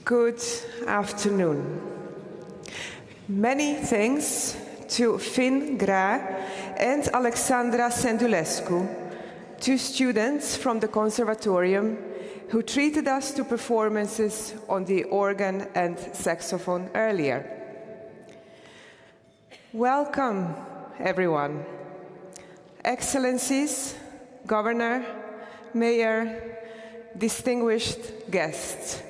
Good afternoon. Many thanks to Finn Gra and Alexandra Sendulescu, two students from the Conservatorium who treated us to performances on the organ and saxophone earlier. Welcome, everyone. Excellencies, Governor, Mayor, distinguished guests.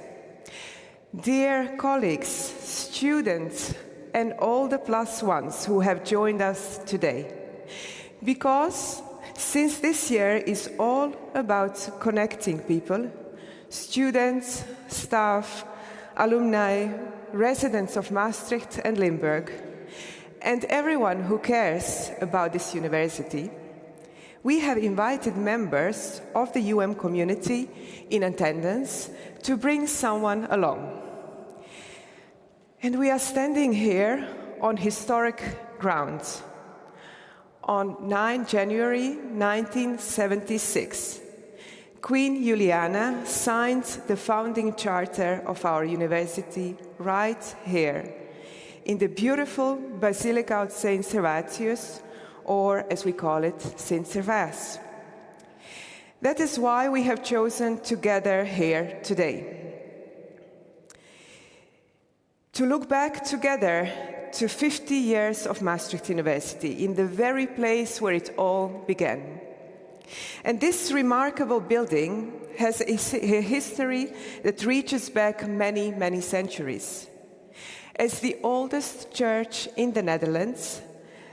Dear colleagues, students, and all the plus ones who have joined us today. Because since this year is all about connecting people, students, staff, alumni, residents of Maastricht and Limburg, and everyone who cares about this university, we have invited members of the UM community in attendance to bring someone along. And we are standing here on historic grounds. On 9 January 1976, Queen Juliana signed the founding charter of our university right here, in the beautiful Basilica of Sint Servaasbasiliek, or as we call it, Sint Servaas. That is why we have chosen to gather here today. To look back together to 50 years of Maastricht University, in the very place where it all began. And this remarkable building has a history that reaches back many, many centuries. As the oldest church in the Netherlands,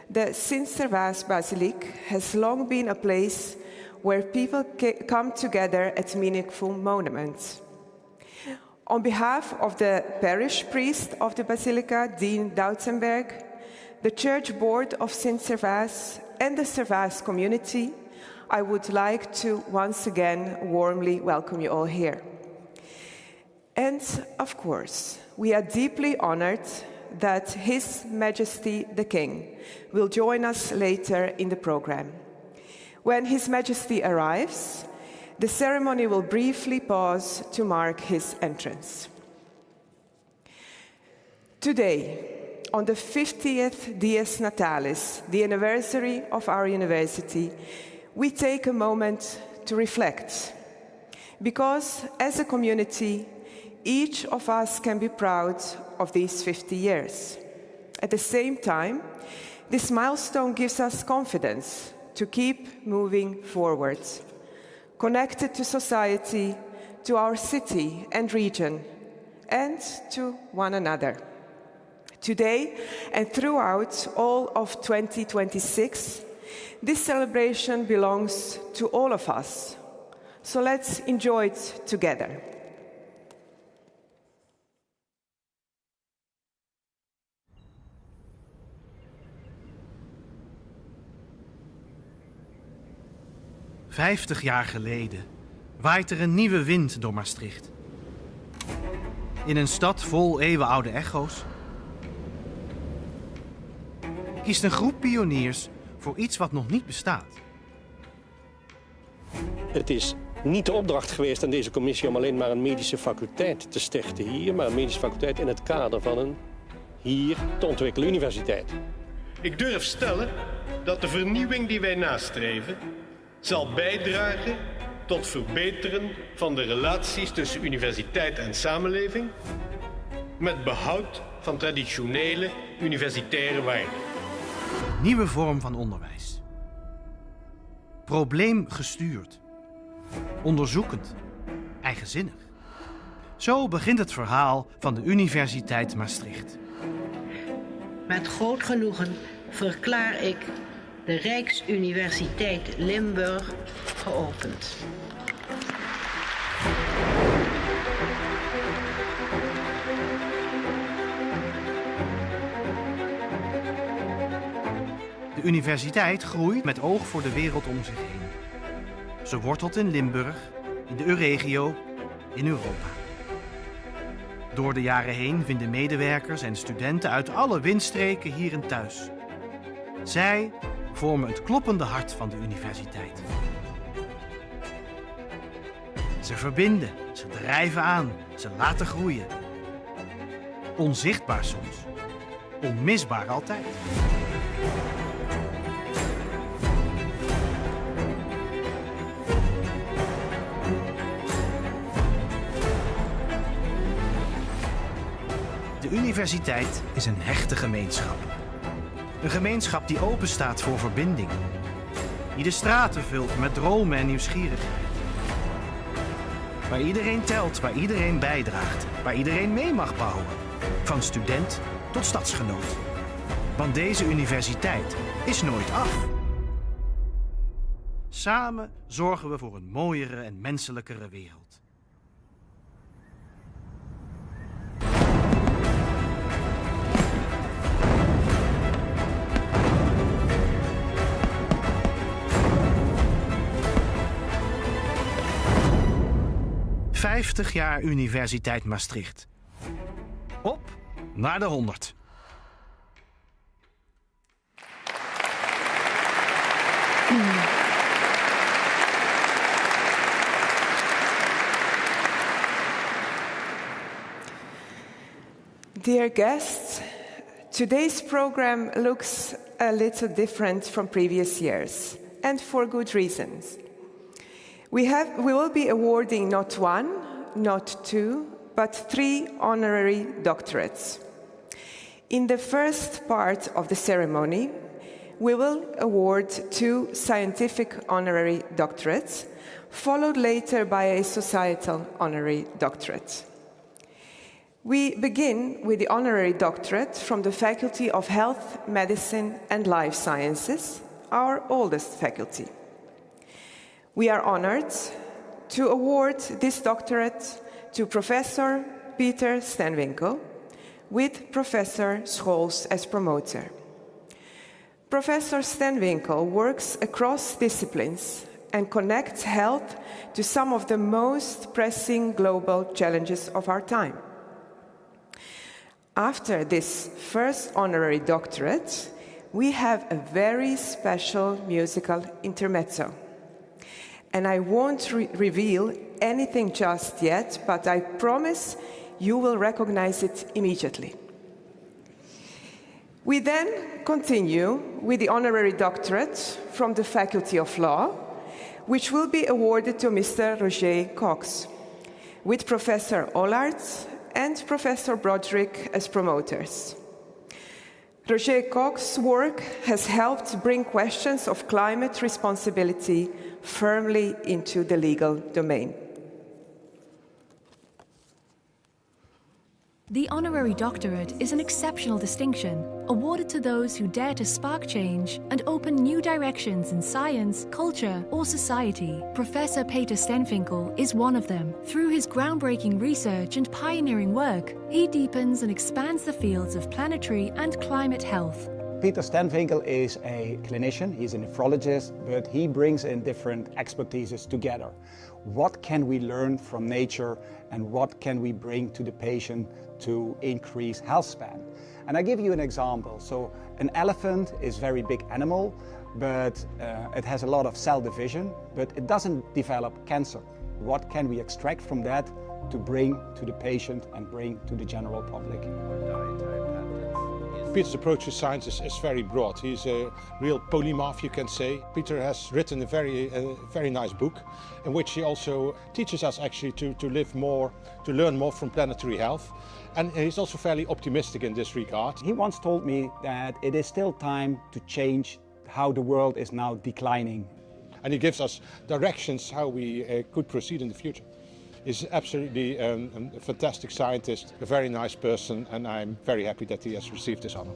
the Sint Servaasbasiliek has long been a place where people come together at meaningful moments. On behalf of the parish priest of the Basilica, Dean Doutsenberg, the church board of Sint Servaas, and the Servaas community, I would like to once again warmly welcome you all here. And of course, we are deeply honored that His Majesty the King will join us later in the program. When His Majesty arrives, the ceremony will briefly pause to mark his entrance. Today, on the 50th Dies Natalis, the anniversary of our university, we take a moment to reflect. Because as a community, each of us can be proud of these 50 years. At the same time, this milestone gives us confidence to keep moving forward, connected to society, to our city and region, and to one another. Today and throughout all of 2026, this celebration belongs to all of us. So let's enjoy it together. "50 jaar geleden waait er een nieuwe wind door Maastricht. In een stad vol eeuwenoude echo's kiest een groep pioniers voor iets wat nog niet bestaat. Het is niet de opdracht geweest aan deze commissie om alleen maar een medische faculteit te stichten hier, maar een medische faculteit in het kader van een hier te ontwikkelen universiteit. Ik durf stellen dat de vernieuwing die wij nastreven zal bijdragen tot verbeteren van de relaties tussen universiteit en samenleving, met behoud van traditionele universitaire waarden. Nieuwe vorm van onderwijs. Probleemgestuurd. Onderzoekend. Eigenzinnig. Zo begint het verhaal van de Universiteit Maastricht. Met groot genoegen verklaar ik de Rijksuniversiteit Limburg geopend. De universiteit groeit met oog voor de wereld om zich heen. Ze wortelt in Limburg, in de Euregio, in Europa. Door de jaren heen vinden medewerkers en studenten uit alle windstreken hier een thuis. Zij vormen het kloppende hart van de universiteit. Ze verbinden, ze drijven aan, ze laten groeien. Onzichtbaar soms, onmisbaar altijd. De universiteit is een hechte gemeenschap. Een gemeenschap die open staat voor verbinding. Die de straten vult met dromen en nieuwsgierigheid. Waar iedereen telt, waar iedereen bijdraagt. Waar iedereen mee mag bouwen. Van student tot stadsgenoot. Want deze universiteit is nooit af. Samen zorgen we voor een mooiere en menselijkere wereld. ...50 jaar Universiteit Maastricht. Op naar de 100. Dear guests, today's program looks a little different from previous years, and for good reasons. We will be awarding not one, not two, but 3 honorary doctorates. In the first part of the ceremony, we will award 2 scientific honorary doctorates, followed later by a societal honorary doctorate. We begin with the honorary doctorate from the Faculty of Health, Medicine and Life Sciences, our oldest faculty. We are honored to award this doctorate to Professor Peter Stenwinkel, with Professor Scholes as promoter. Professor Stenwinkel works across disciplines and connects health to some of the most pressing global challenges of our time. After this first honorary doctorate, we have a very special musical intermezzo. And I won't reveal anything just yet, but I promise you will recognize it immediately. We then continue with the honorary doctorate from the Faculty of Law, which will be awarded to Mr. Roger Cox, with Professor Ollards and Professor Broderick as promoters. Roger Cox's work has helped bring questions of climate responsibility firmly into the legal domain. The honorary doctorate is an exceptional distinction, awarded to those who dare to spark change and open new directions in science, culture, or society. Professor Peter Stenwinkel is one of them. Through his groundbreaking research and pioneering work, he deepens and expands the fields of planetary and climate health. Peter Stenwinkel is a clinician, he's a nephrologist, but he brings in different expertises together. What can we learn from nature and what can we bring to the patient to increase health span? And I give you an example. So an elephant is a very big animal, but it has a lot of cell division, but it doesn't develop cancer. What can we extract from that to bring to the patient and bring to the general public? Peter's approach to science is very broad. He's a real polymath, you can say. Peter has written a very nice book in which he also teaches us actually to live more, to learn more from planetary health. And he's also fairly optimistic in this regard. He once told me that it is still time to change how the world is now declining. And he gives us directions how we could proceed in the future. He's absolutely a fantastic scientist, a very nice person, and I'm very happy that he has received this honor.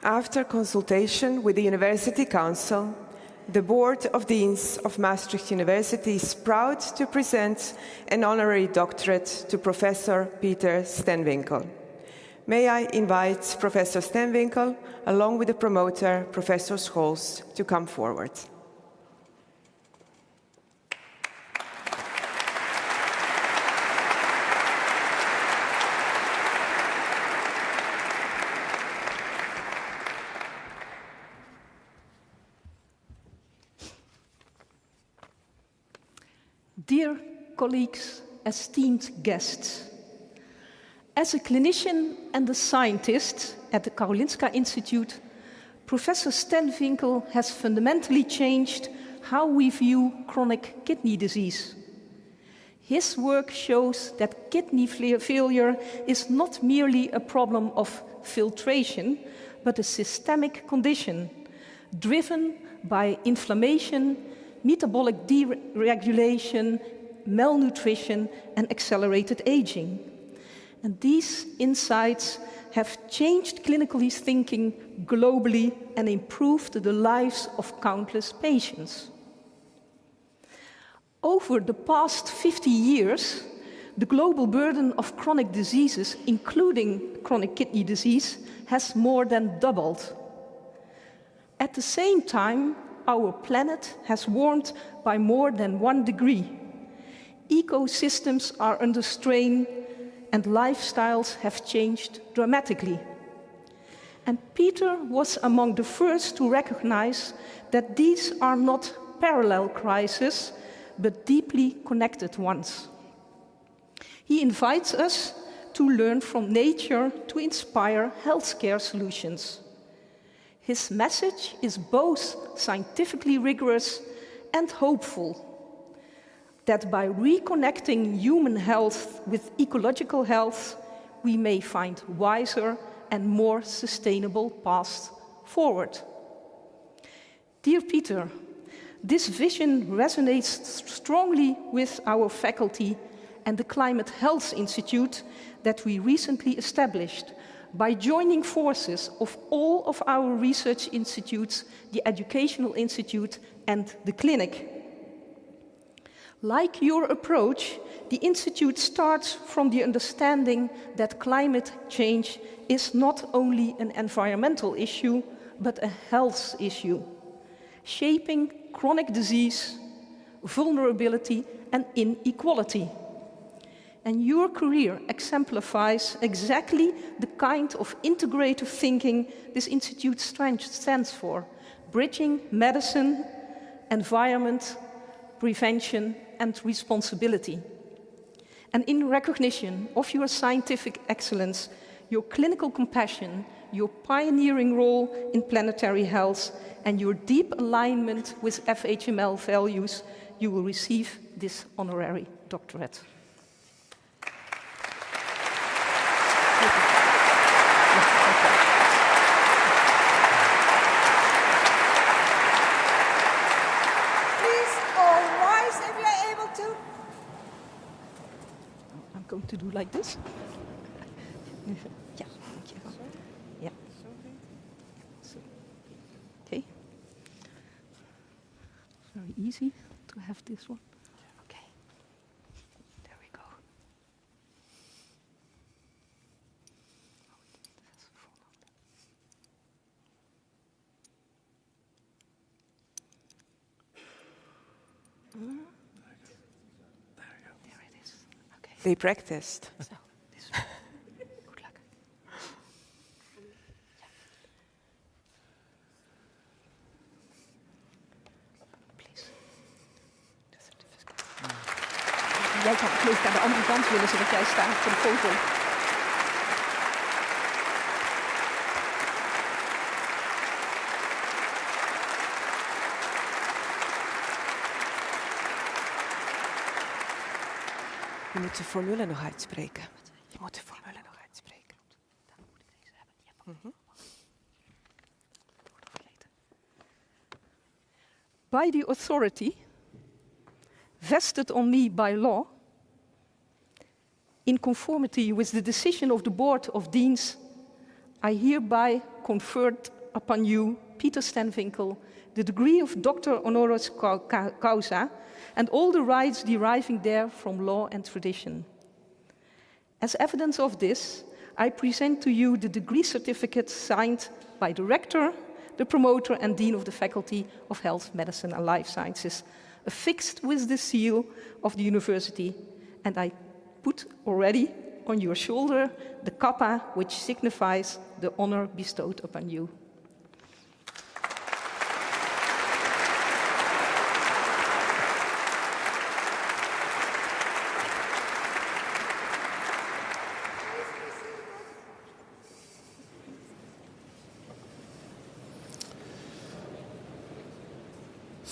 After consultation with the University Council, the Board of Deans of Maastricht University is proud to present an honorary doctorate to Professor Peter Stenwinkel. May I invite Professor Stenwinkel, along with the promoter, Professor Scholes, to come forward. Dear colleagues, esteemed guests, as a clinician and a scientist at the Karolinska Institute, Professor Stenvinkel has fundamentally changed how we view chronic kidney disease. His work shows that kidney failure is not merely a problem of filtration, but a systemic condition driven by inflammation, metabolic deregulation, malnutrition, and accelerated aging. And these insights have changed clinical thinking globally and improved the lives of countless patients. Over the past 50 years, the global burden of chronic diseases, including chronic kidney disease, has more than doubled. At the same time, our planet has warmed by more than 1 degree. Ecosystems are under strain and lifestyles have changed dramatically. And Peter was among the first to recognize that these are not parallel crises, but deeply connected ones. He invites us to learn from nature to inspire healthcare solutions. His message is both scientifically rigorous and hopeful, that by reconnecting human health with ecological health, we may find wiser and more sustainable paths forward. Dear Peter, this vision resonates strongly with our faculty and the Climate Health Institute that we recently established by joining forces of all of our research institutes, the Educational Institute and the clinic. Like your approach, the Institute starts from the understanding that climate change is not only an environmental issue, but a health issue, shaping chronic disease, vulnerability, and inequality. And your career exemplifies exactly the kind of integrative thinking this Institute stands for, bridging medicine, environment, prevention, and responsibility. And in recognition of your scientific excellence, your clinical compassion, your pioneering role in planetary health, and your deep alignment with FHML values, you will receive this honorary doctorate. Going to do like this. Yeah, thank you. Yeah. So, okay. Very easy to have this one. Okay. There we go. They practiced. So, this one. Good luck. Please. Jij kan geloof ik aan de andere kant willen, zodat jij staat voor de foto. Je moet de formule nog uitspreken. Je moet de formule nog uitspreken. Dan moet ik deze hebben. By the authority vested on me by law, in conformity with the decision of the Board of Deans, I hereby conferred upon you, Peter Stenvinkel, the degree of Doctor Honoris Causa, and all the rights deriving there from law and tradition. As evidence of this, I present to you the degree certificate signed by the Rector, the Promoter and Dean of the Faculty of Health, Medicine and Life Sciences, affixed with the seal of the university, and I put already on your shoulder the kappa, which signifies the honor bestowed upon you.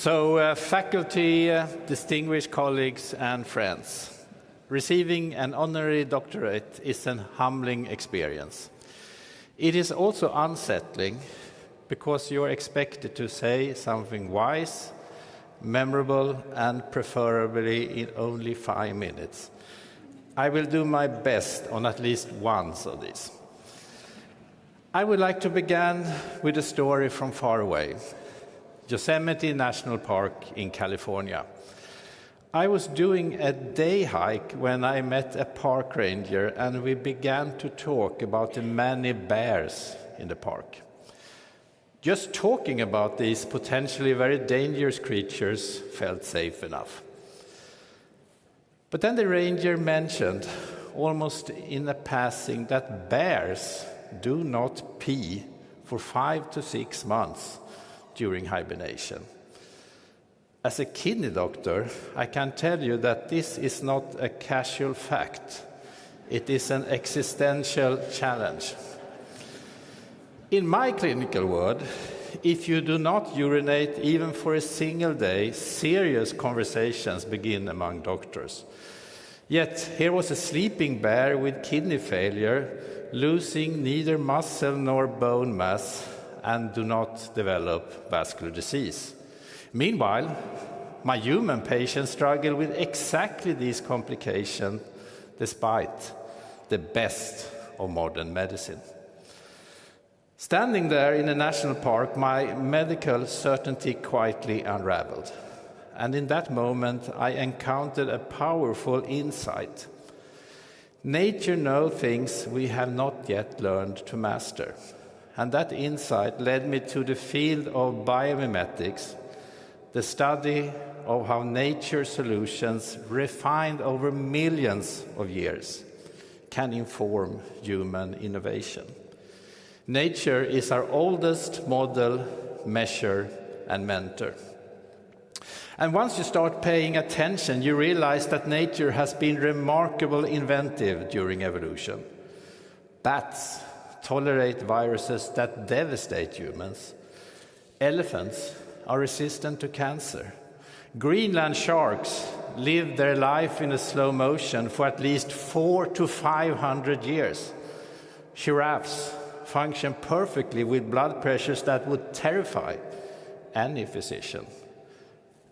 Faculty, distinguished colleagues and friends, receiving an honorary doctorate is an humbling experience. It is also unsettling because you are expected to say something wise, memorable, and preferably in only 5 minutes. I will do my best on at least once of these. I would like to begin with a story from far away, Yosemite National Park in California. I was doing a day hike when I met a park ranger and we began to talk about the many bears in the park. Just talking about these potentially very dangerous creatures felt safe enough. But then the ranger mentioned, almost in a passing, that bears do not pee for 5 to 6 months during hibernation. As a kidney doctor, I can tell you that this is not a casual fact. It is an existential challenge. In my clinical world, if you do not urinate even for a single day, serious conversations begin among doctors. Yet here was a sleeping bear with kidney failure, losing neither muscle nor bone mass, and do not develop vascular disease. Meanwhile, my human patients struggle with exactly these complications despite the best of modern medicine. Standing there in a national park, my medical certainty quietly unraveled. And in that moment, I encountered a powerful insight. Nature knows things we have not yet learned to master. And that insight led me to the field of biomimetics, the study of how nature solutions refined over millions of years can inform human innovation. Nature is our oldest model, measure, and mentor. And once you start paying attention, you realize that nature has been remarkably inventive during evolution. Bats tolerate viruses that devastate humans. Elephants are resistant to cancer. Greenland sharks live their life in a slow motion for at least 400 to 500 years. Giraffes function perfectly with blood pressures that would terrify any physician.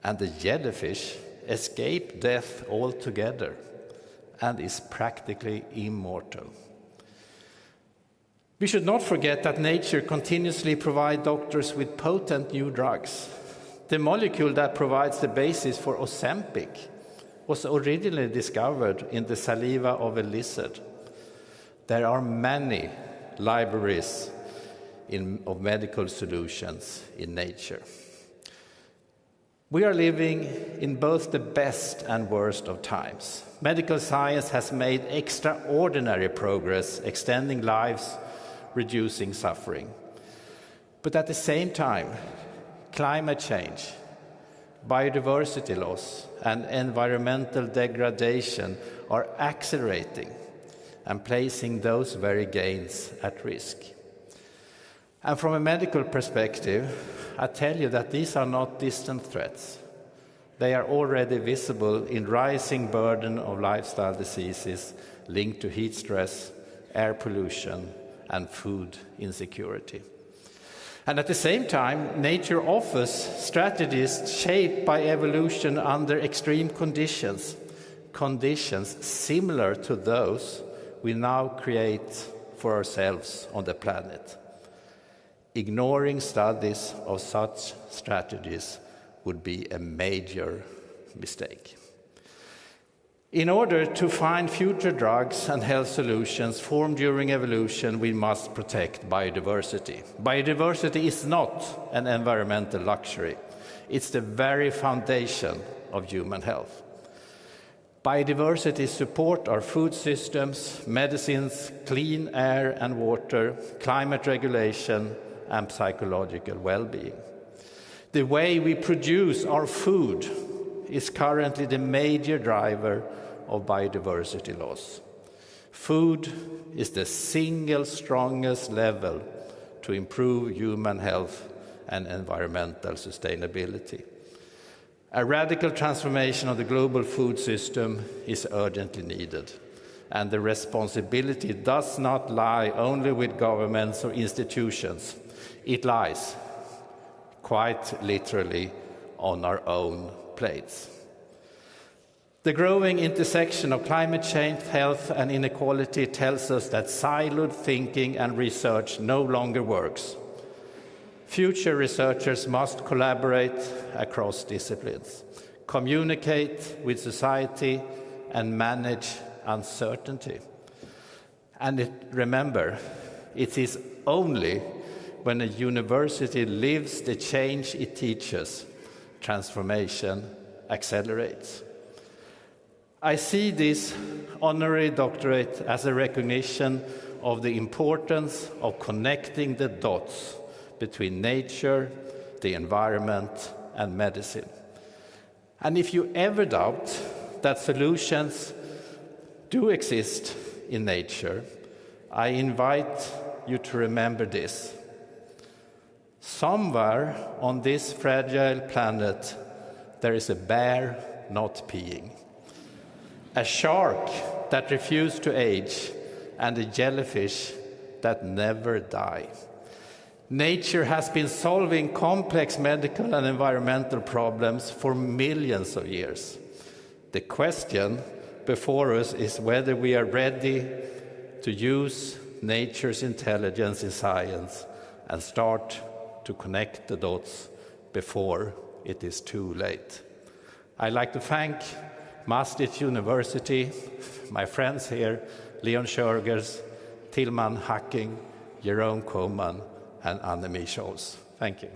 And the jellyfish escape death altogether and is practically immortal. We should not forget that nature continuously provides doctors with potent new drugs. The molecule that provides the basis for Ozempic was originally discovered in the saliva of a lizard. There are many libraries of medical solutions in nature. We are living in both the best and worst of times. Medical science has made extraordinary progress, extending lives, reducing suffering. But at the same time, climate change, biodiversity loss, and environmental degradation are accelerating and placing those very gains at risk. And from a medical perspective, I tell you that these are not distant threats. They are already visible in rising burden of lifestyle diseases linked to heat stress, air pollution, and food insecurity. And at the same time, nature offers strategies shaped by evolution under extreme conditions, conditions similar to those we now create for ourselves on the planet. Ignoring studies of such strategies would be a major mistake. In order to find future drugs and health solutions formed during evolution, we must protect biodiversity. Biodiversity is not an environmental luxury. It's the very foundation of human health. Biodiversity supports our food systems, medicines, clean air and water, climate regulation, and psychological well-being. The way we produce our food is currently the major driver of biodiversity loss. Food is the single strongest level to improve human health and environmental sustainability. A radical transformation of the global food system is urgently needed, and the responsibility does not lie only with governments or institutions. It lies, quite literally, on our own plates. The growing intersection of climate change, health, and inequality tells us that siloed thinking and research no longer works. Future researchers must collaborate across disciplines, communicate with society, and manage uncertainty. And remember, it is only when a university lives the change it teaches, transformation accelerates. I see this honorary doctorate as a recognition of the importance of connecting the dots between nature, the environment, and medicine. And if you ever doubt that solutions do exist in nature, I invite you to remember this. Somewhere on this fragile planet, there is a bear not peeing, a shark that refused to age, and a jellyfish that never die. Nature has been solving complex medical and environmental problems for millions of years. The question before us is whether we are ready to use nature's intelligence in science and start to connect the dots before it is too late. I'd like to thank Maastricht University, my friends here, Leon Schörgers, Tilman Hacking, Jerome Koman, and Annemie Scholz. Thank you.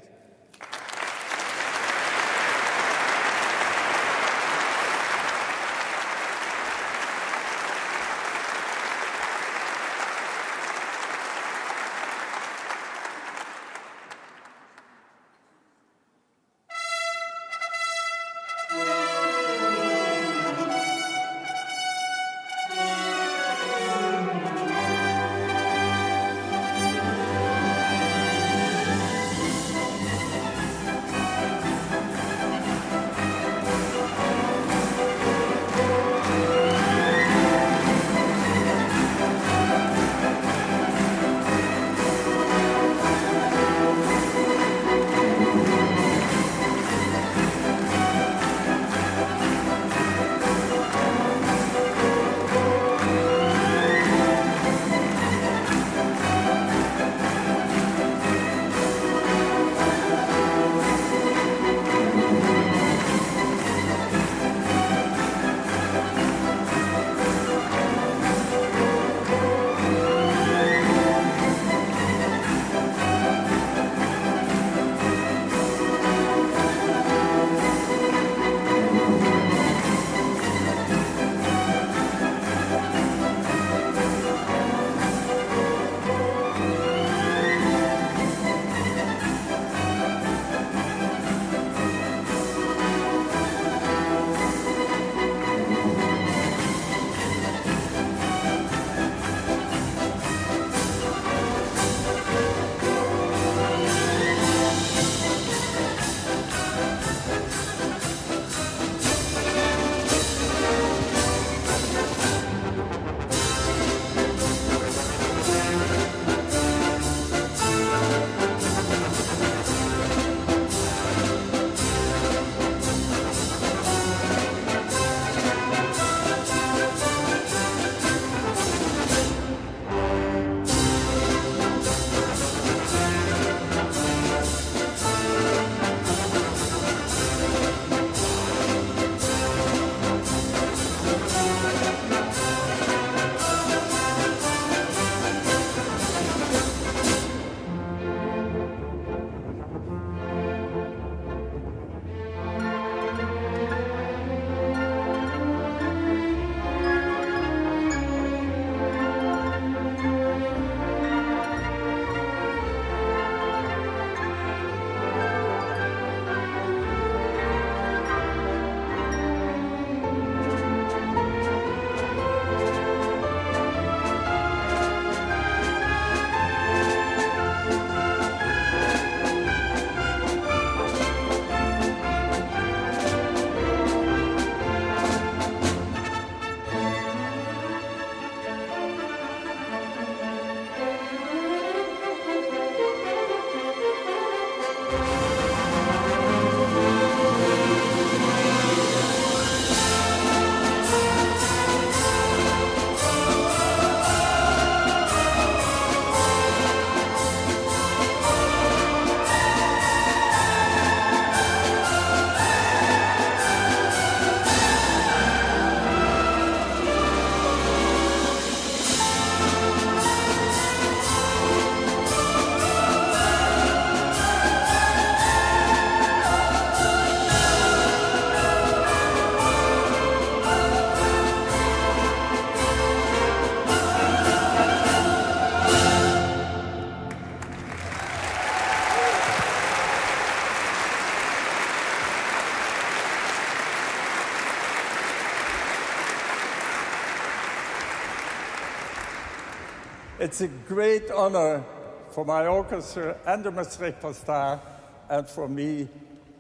It's a great honor for my orchestra and the Maastricht Star and for me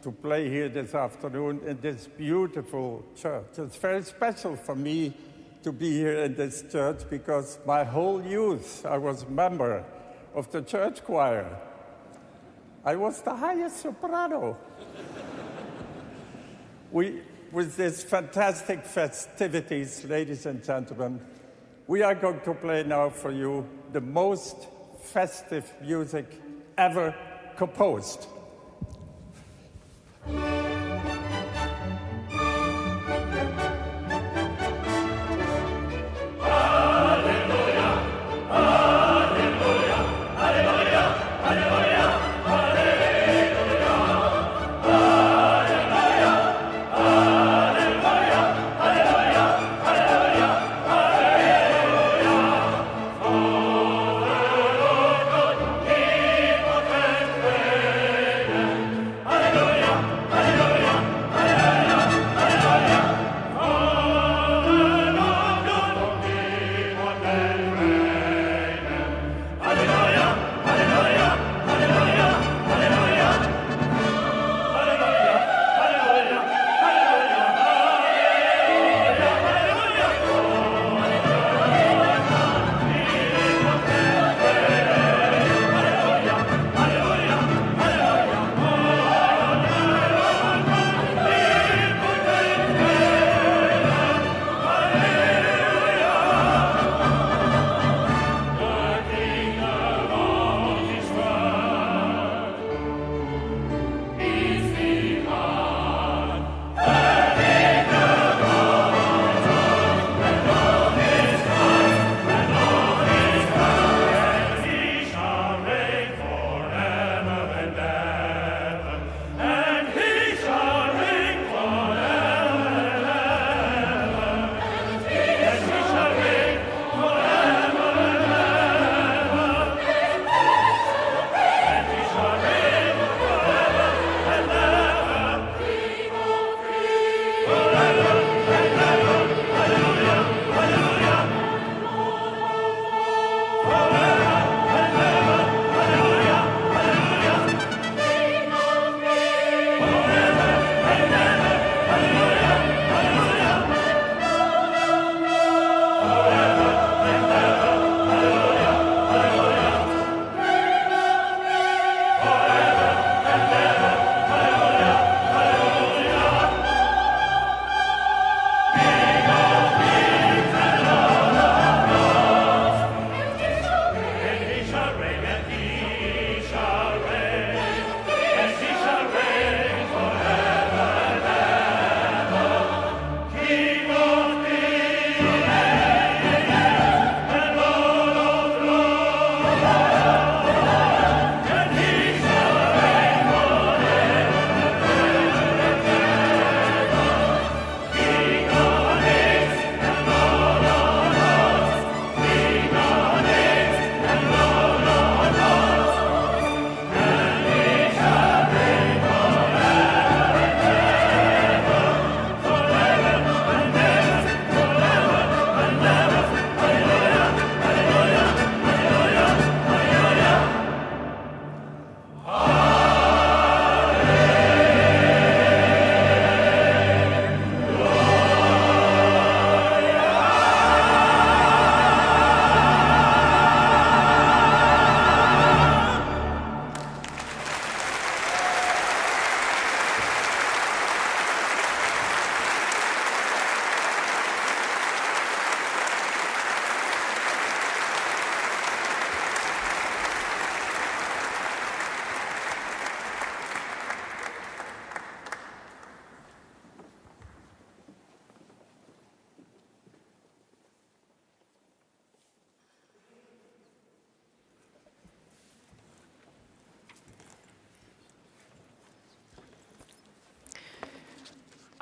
to play here this afternoon in this beautiful church. It's very special for me to be here in this church because my whole youth I was a member of the church choir. I was the highest soprano. With these fantastic festivities, ladies and gentlemen, we are going to play now for you the most festive music ever composed.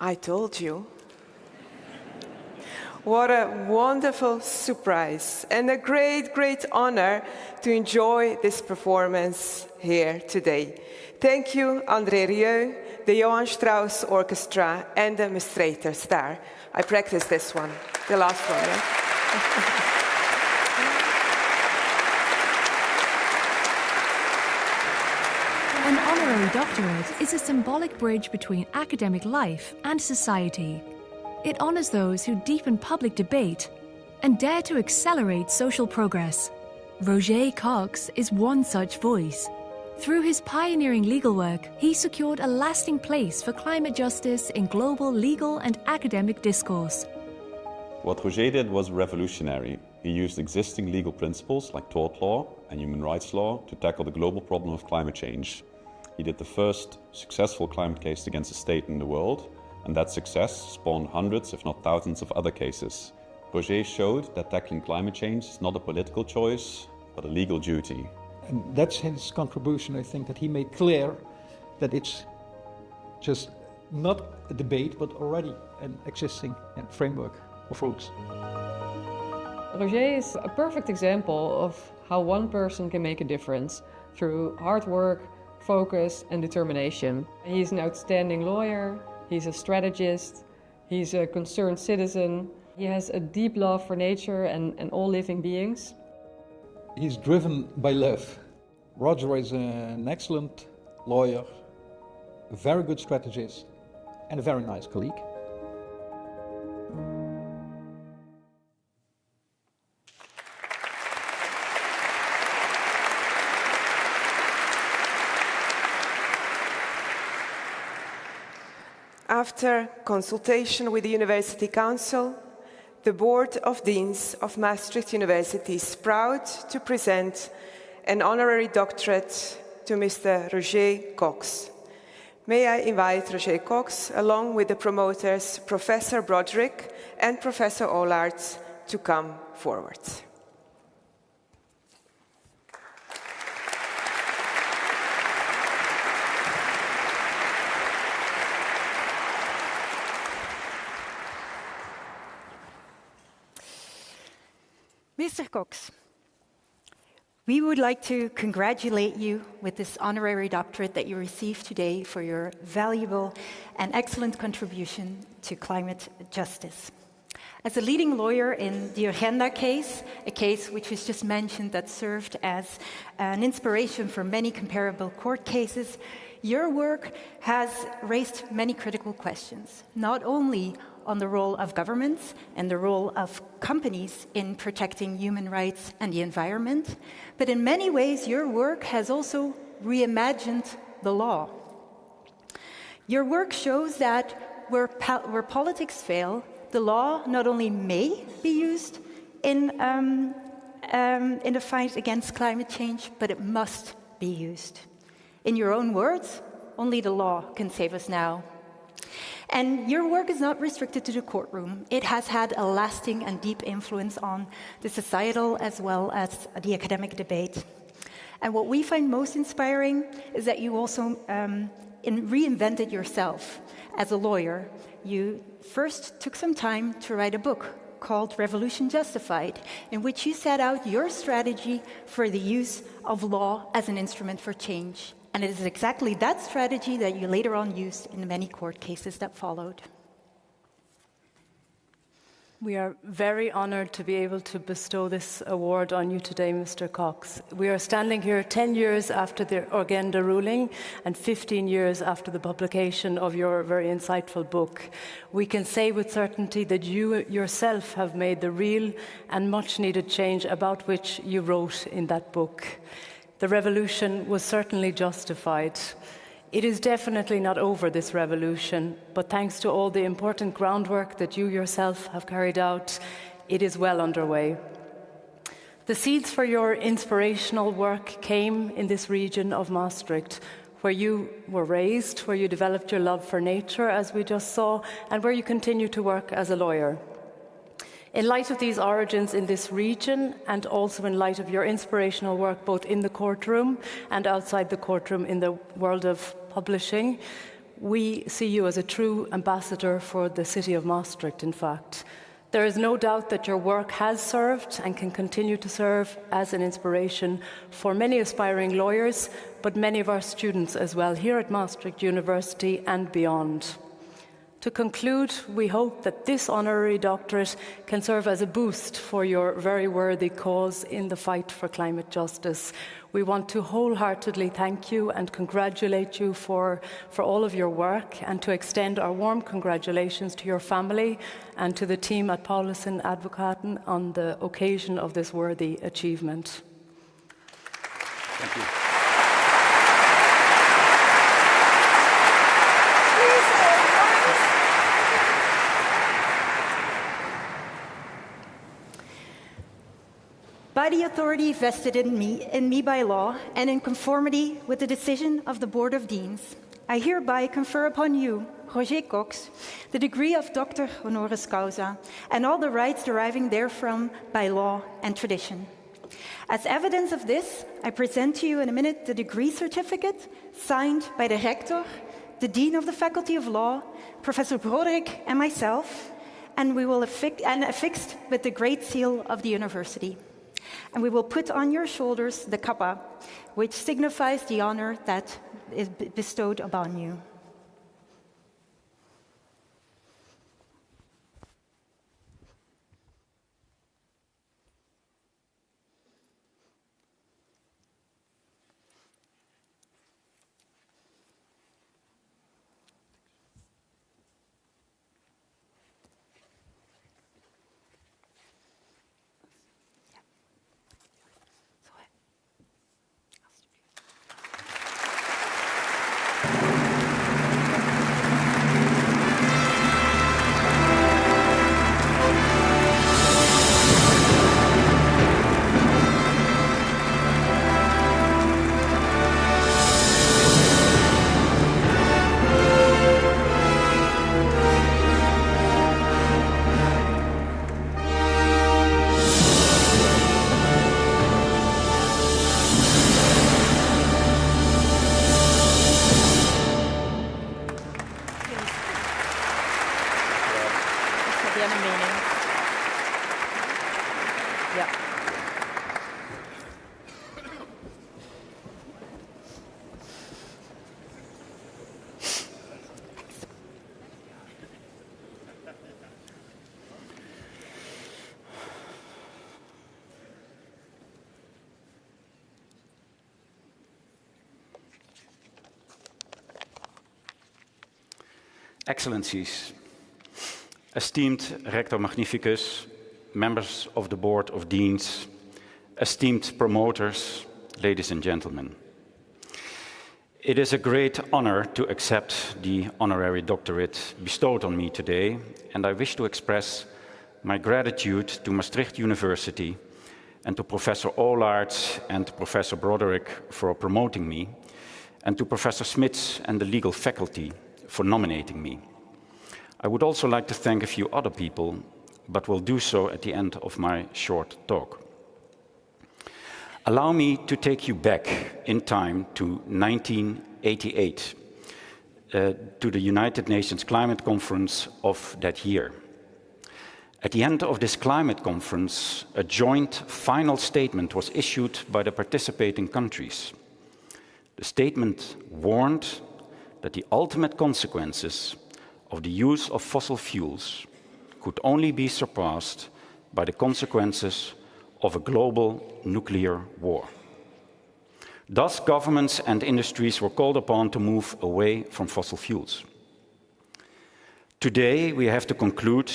I told you. What a wonderful surprise and a great, great honor to enjoy this performance here today. Thank you, André Rieu, the Johann Strauss Orchestra, and the Maastricht Star. I practiced this one, the last one. Yeah? An honorary doctorate is a symbolic bridge between academic life and society. It honors those who deepen public debate and dare to accelerate social progress. Roger Cox is one such voice. Through his pioneering legal work, he secured a lasting place for climate justice in global legal and academic discourse. What Roger did was revolutionary. He used existing legal principles like tort law and human rights law to tackle the global problem of climate change. He did the first successful climate case against a state in the world, and that success spawned hundreds, if not thousands, of other cases. Roger showed that tackling climate change is not a political choice, but a legal duty. And that's his contribution, I think, that he made clear that it's just not a debate, but already an existing framework of rules. Roger is a perfect example of how one person can make a difference through hard work, focus and determination. He's an outstanding lawyer, he's a strategist, he's a concerned citizen, he has a deep love for nature and all living beings. He's driven by love. Roger is an excellent lawyer, a very good strategist and a very nice colleague. After consultation with the University Council, the Board of Deans of Maastricht University is proud to present an honorary doctorate to Mr. Roger Cox. May I invite Roger Cox, along with the promoters Professor Broderick and Professor Olaert, to come forward. Mr. Cox, we would like to congratulate you with this honorary doctorate that you received today for your valuable and excellent contribution to climate justice. As a leading lawyer in the Agenda case, a case which was just mentioned that served as an inspiration for many comparable court cases, your work has raised many critical questions, not only on the role of governments and the role of companies in protecting human rights and the environment, but in many ways your work has also reimagined the law. Your work shows that where politics fail, the law not only may be used in the fight against climate change, but it must be used. In your own words, only the law can save us now. And your work is not restricted to the courtroom. It has had a lasting and deep influence on the societal as well as the academic debate. And what we find most inspiring is that you also reinvented yourself as a lawyer. You first took some time to write a book called Revolution Justified, in which you set out your strategy for the use of law as an instrument for change. And it is exactly that strategy that you later on used in the many court cases that followed. We are very honored to be able to bestow this award on you today, Mr. Cox. We are standing here 10 years after the Agenda ruling and 15 years after the publication of your very insightful book. We can say with certainty that you yourself have made the real and much needed change about which you wrote in that book. The revolution was certainly justified. It is definitely not over, this revolution, but thanks to all the important groundwork that you yourself have carried out, it is well underway. The seeds for your inspirational work came in this region of Maastricht, where you were raised, where you developed your love for nature, as we just saw, and where you continue to work as a lawyer. In light of these origins in this region, and also in light of your inspirational work both in the courtroom and outside the courtroom in the world of publishing, we see you as a true ambassador for the city of Maastricht, in fact. There is no doubt that your work has served and can continue to serve as an inspiration for many aspiring lawyers, but many of our students as well here at Maastricht University and beyond. To conclude, we hope that this honorary doctorate can serve as a boost for your very worthy cause in the fight for climate justice. We want to wholeheartedly thank you and congratulate you for all of your work, and to extend our warm congratulations to your family and to the team at Paulussen Advocaten on the occasion of this worthy achievement. Thank you. By the authority vested in me by law, and in conformity with the decision of the Board of Deans, I hereby confer upon you, Roger Cox, the degree of Doctor Honoris Causa, and all the rights deriving therefrom by law and tradition. As evidence of this, I present to you in a minute the degree certificate signed by the Rector, the Dean of the Faculty of Law, Professor Broderick, and myself, and we will affixed with the Great Seal of the University. And we will put on your shoulders the kappa, which signifies the honor that is bestowed upon you. Excellencies, esteemed Rector Magnificus, members of the Board of Deans, esteemed promoters, ladies and gentlemen. It is a great honor to accept the honorary doctorate bestowed on me today, and I wish to express my gratitude to Maastricht University and to Professor Olaerts and Professor Broderick for promoting me, and to Professor Smits and the legal faculty for nominating me. I would also like to thank a few other people, but will do so at the end of my short talk. Allow me to take you back in time to 1988, to the United Nations Climate Conference of that year. At the end of this climate conference, a joint final statement was issued by the participating countries. The statement warned that the ultimate consequences of the use of fossil fuels could only be surpassed by the consequences of a global nuclear war. Thus, governments and industries were called upon to move away from fossil fuels. Today, we have to conclude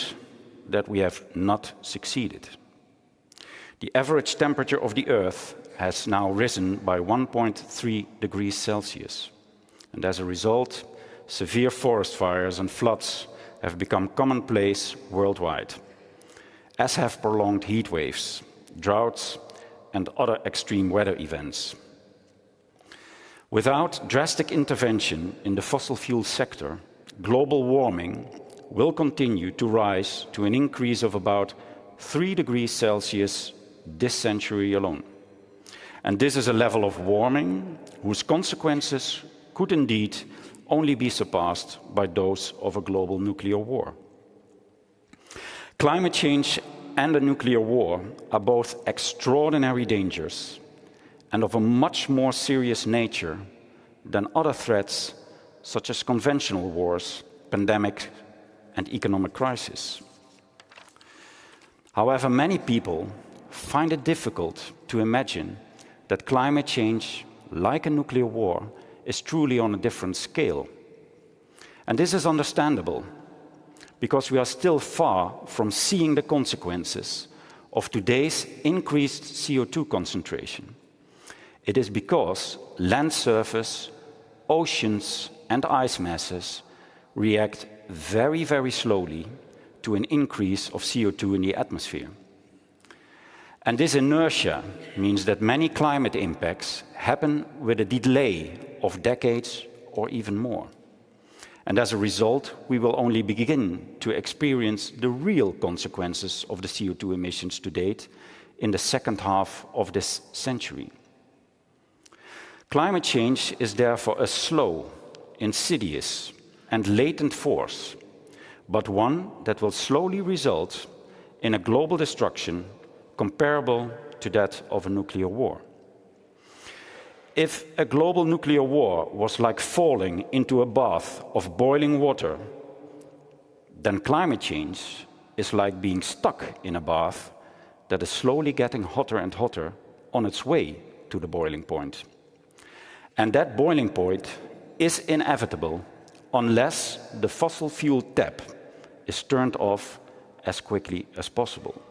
that we have not succeeded. The average temperature of the Earth has now risen by 1.3 degrees Celsius. And as a result, severe forest fires and floods have become commonplace worldwide, as have prolonged heat waves, droughts, and other extreme weather events. Without drastic intervention in the fossil fuel sector, global warming will continue to rise to an increase of about 3 degrees Celsius this century alone. And this is a level of warming whose consequences could indeed only be surpassed by those of a global nuclear war. Climate change and a nuclear war are both extraordinary dangers and of a much more serious nature than other threats such as conventional wars, pandemics, and economic crisis. However, many people find it difficult to imagine that climate change, like a nuclear war, is truly on a different scale. And this is understandable, because we are still far from seeing the consequences of today's increased CO2 concentration. It is because land surface, oceans, and ice masses react very, very slowly to an increase of CO2 in the atmosphere. And this inertia means that many climate impacts happen with a delay of decades or even more. And as a result, we will only begin to experience the real consequences of the CO2 emissions to date in the second half of this century. Climate change is therefore a slow, insidious, and latent force, but one that will slowly result in a global destruction comparable to that of a nuclear war. If a global nuclear war was like falling into a bath of boiling water, then climate change is like being stuck in a bath that is slowly getting hotter and hotter on its way to the boiling point. And that boiling point is inevitable unless the fossil fuel tap is turned off as quickly as possible.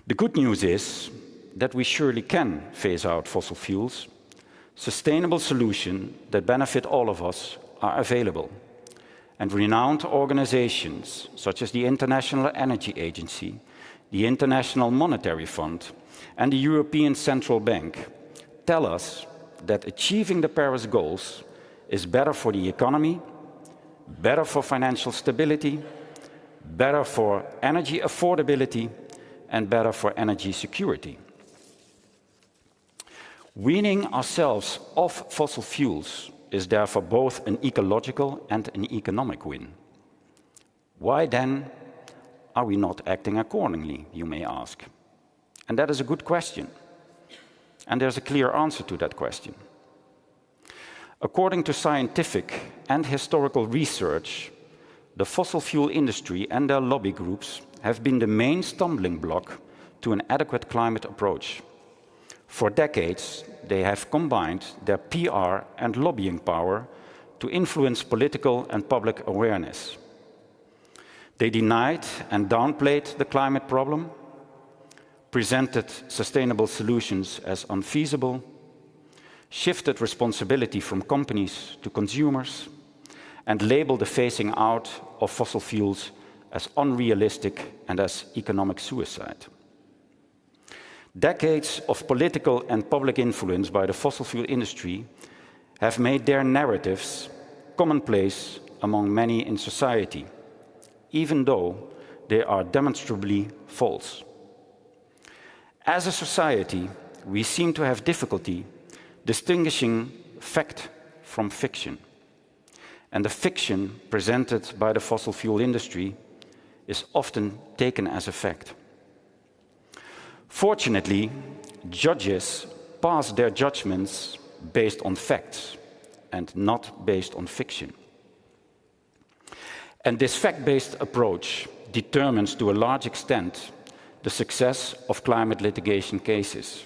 The good news is that we surely can phase out fossil fuels. Sustainable solutions that benefit all of us are available. And renowned organizations such as the International Energy Agency, the International Monetary Fund, and the European Central Bank tell us that achieving the Paris goals is better for the economy, better for financial stability, better for energy affordability, and better for energy security. Weaning ourselves off fossil fuels is therefore both an ecological and an economic win. Why then are we not acting accordingly, you may ask? And that is a good question. And there's a clear answer to that question. According to scientific and historical research, the fossil fuel industry and their lobby groups have been the main stumbling block to an adequate climate approach. For decades, they have combined their PR and lobbying power to influence political and public awareness. They denied and downplayed the climate problem, presented sustainable solutions as unfeasible, shifted responsibility from companies to consumers, and labeled the phasing out of fossil fuels as unrealistic and as economic suicide. Decades of political and public influence by the fossil fuel industry have made their narratives commonplace among many in society, even though they are demonstrably false. As a society, we seem to have difficulty distinguishing fact from fiction. And the fiction presented by the fossil fuel industry is often taken as a fact. Fortunately, judges pass their judgments based on facts and not based on fiction. And this fact-based approach determines to a large extent the success of climate litigation cases.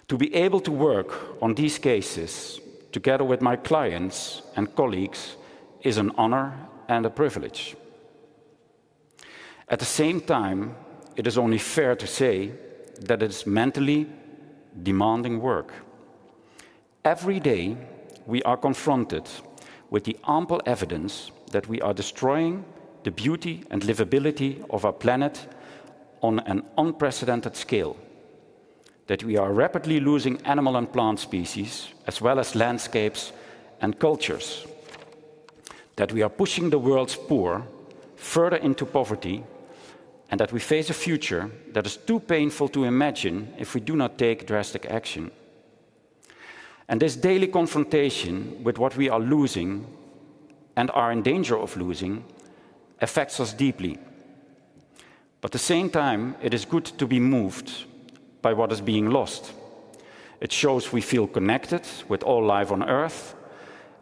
To be able to work on these cases together with my clients and colleagues is an honor and a privilege. At the same time, it is only fair to say that it is mentally demanding work. Every day, we are confronted with the ample evidence that we are destroying the beauty and livability of our planet on an unprecedented scale, that we are rapidly losing animal and plant species, as well as landscapes and cultures, that we are pushing the world's poor further into poverty, and that we face a future that is too painful to imagine if we do not take drastic action. And this daily confrontation with what we are losing and are in danger of losing affects us deeply. But at the same time, it is good to be moved by what is being lost. It shows we feel connected with all life on Earth,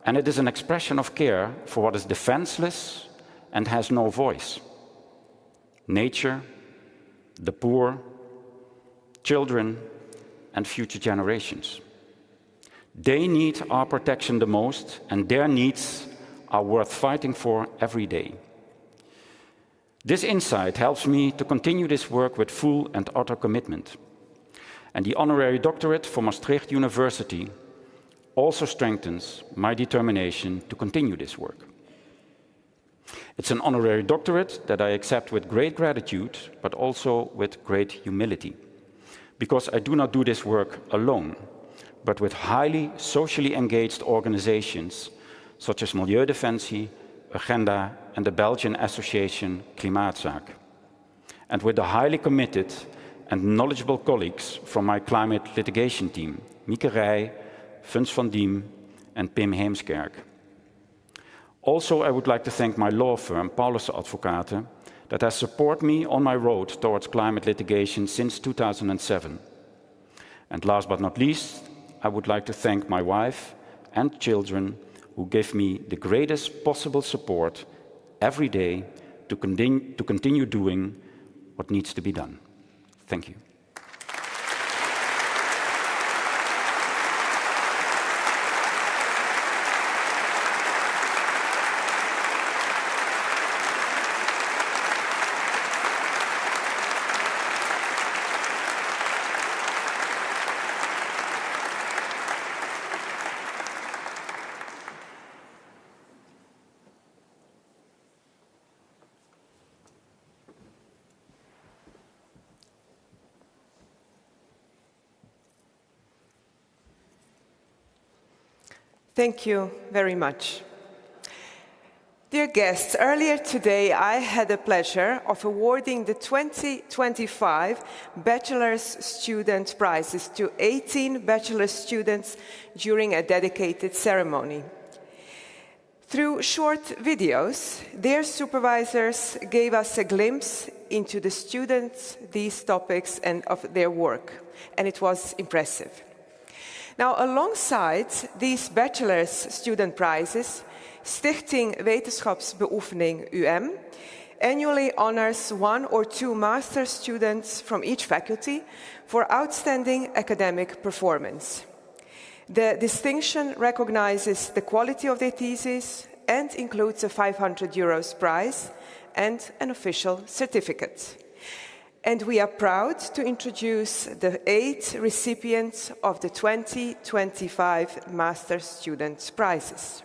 and it is an expression of care for what is defenseless and has no voice. Nature, the poor, children, and future generations. They need our protection the most, and their needs are worth fighting for every day. This insight helps me to continue this work with full and utter commitment. And the honorary doctorate from Maastricht University also strengthens my determination to continue this work. It's an honorary doctorate that I accept with great gratitude, but also with great humility, because I do not do this work alone, but with highly socially engaged organizations such as Milieudefensie, Agenda, and the Belgian Association Klimaatzaak, and with the highly committed and knowledgeable colleagues from my climate litigation team, Mieke Rij, Funs van Diem, and Pim Heemskerk. Also, I would like to thank my law firm, Paulussen Advocaten, that has supported me on my road towards climate litigation since 2007. And last but not least, I would like to thank my wife and children who give me the greatest possible support every day to continue doing what needs to be done. Thank you. Thank you very much. Dear guests, earlier today I had the pleasure of awarding the 2025 Bachelor's Student Prizes to 18 bachelor students during a dedicated ceremony. Through short videos, their supervisors gave us a glimpse into the students, these topics, and of their work, and it was impressive. Now, alongside these bachelor's student prizes, Stichting Wetenschapsbeoefening UM annually honors 1 or 2 master students from each faculty for outstanding academic performance. The distinction recognizes the quality of their thesis and includes a €500 prize and an official certificate. And we are proud to introduce the 8 recipients of the 2025 Master Students Prizes.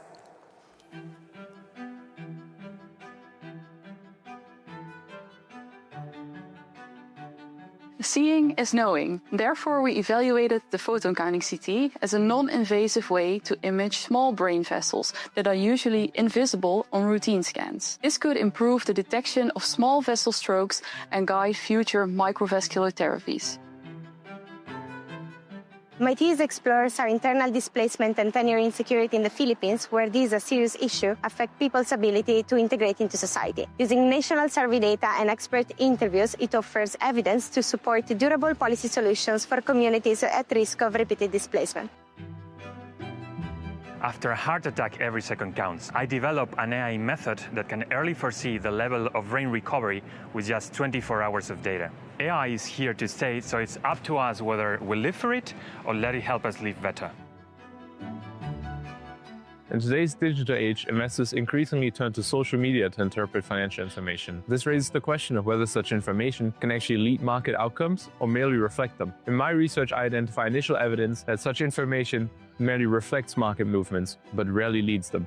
Seeing is knowing. Therefore, we evaluated the photon-counting CT as a non-invasive way to image small brain vessels that are usually invisible on routine scans. This could improve the detection of small vessel strokes and guide future microvascular therapies. My thesis explores our internal displacement and tenure insecurity in the Philippines, where this is a serious issue, affect people's ability to integrate into society. Using national survey data and expert interviews, it offers evidence to support durable policy solutions for communities at risk of repeated displacement. After a heart attack, every second counts. I developed an AI method that can early foresee the level of brain recovery with just 24 hours of data. AI is here to stay, so it's up to us whether we live for it or let it help us live better. In today's digital age, investors increasingly turn to social media to interpret financial information. This raises the question of whether such information can actually lead market outcomes or merely reflect them. In my research, I identify initial evidence that such information merely reflects market movements, but rarely leads them.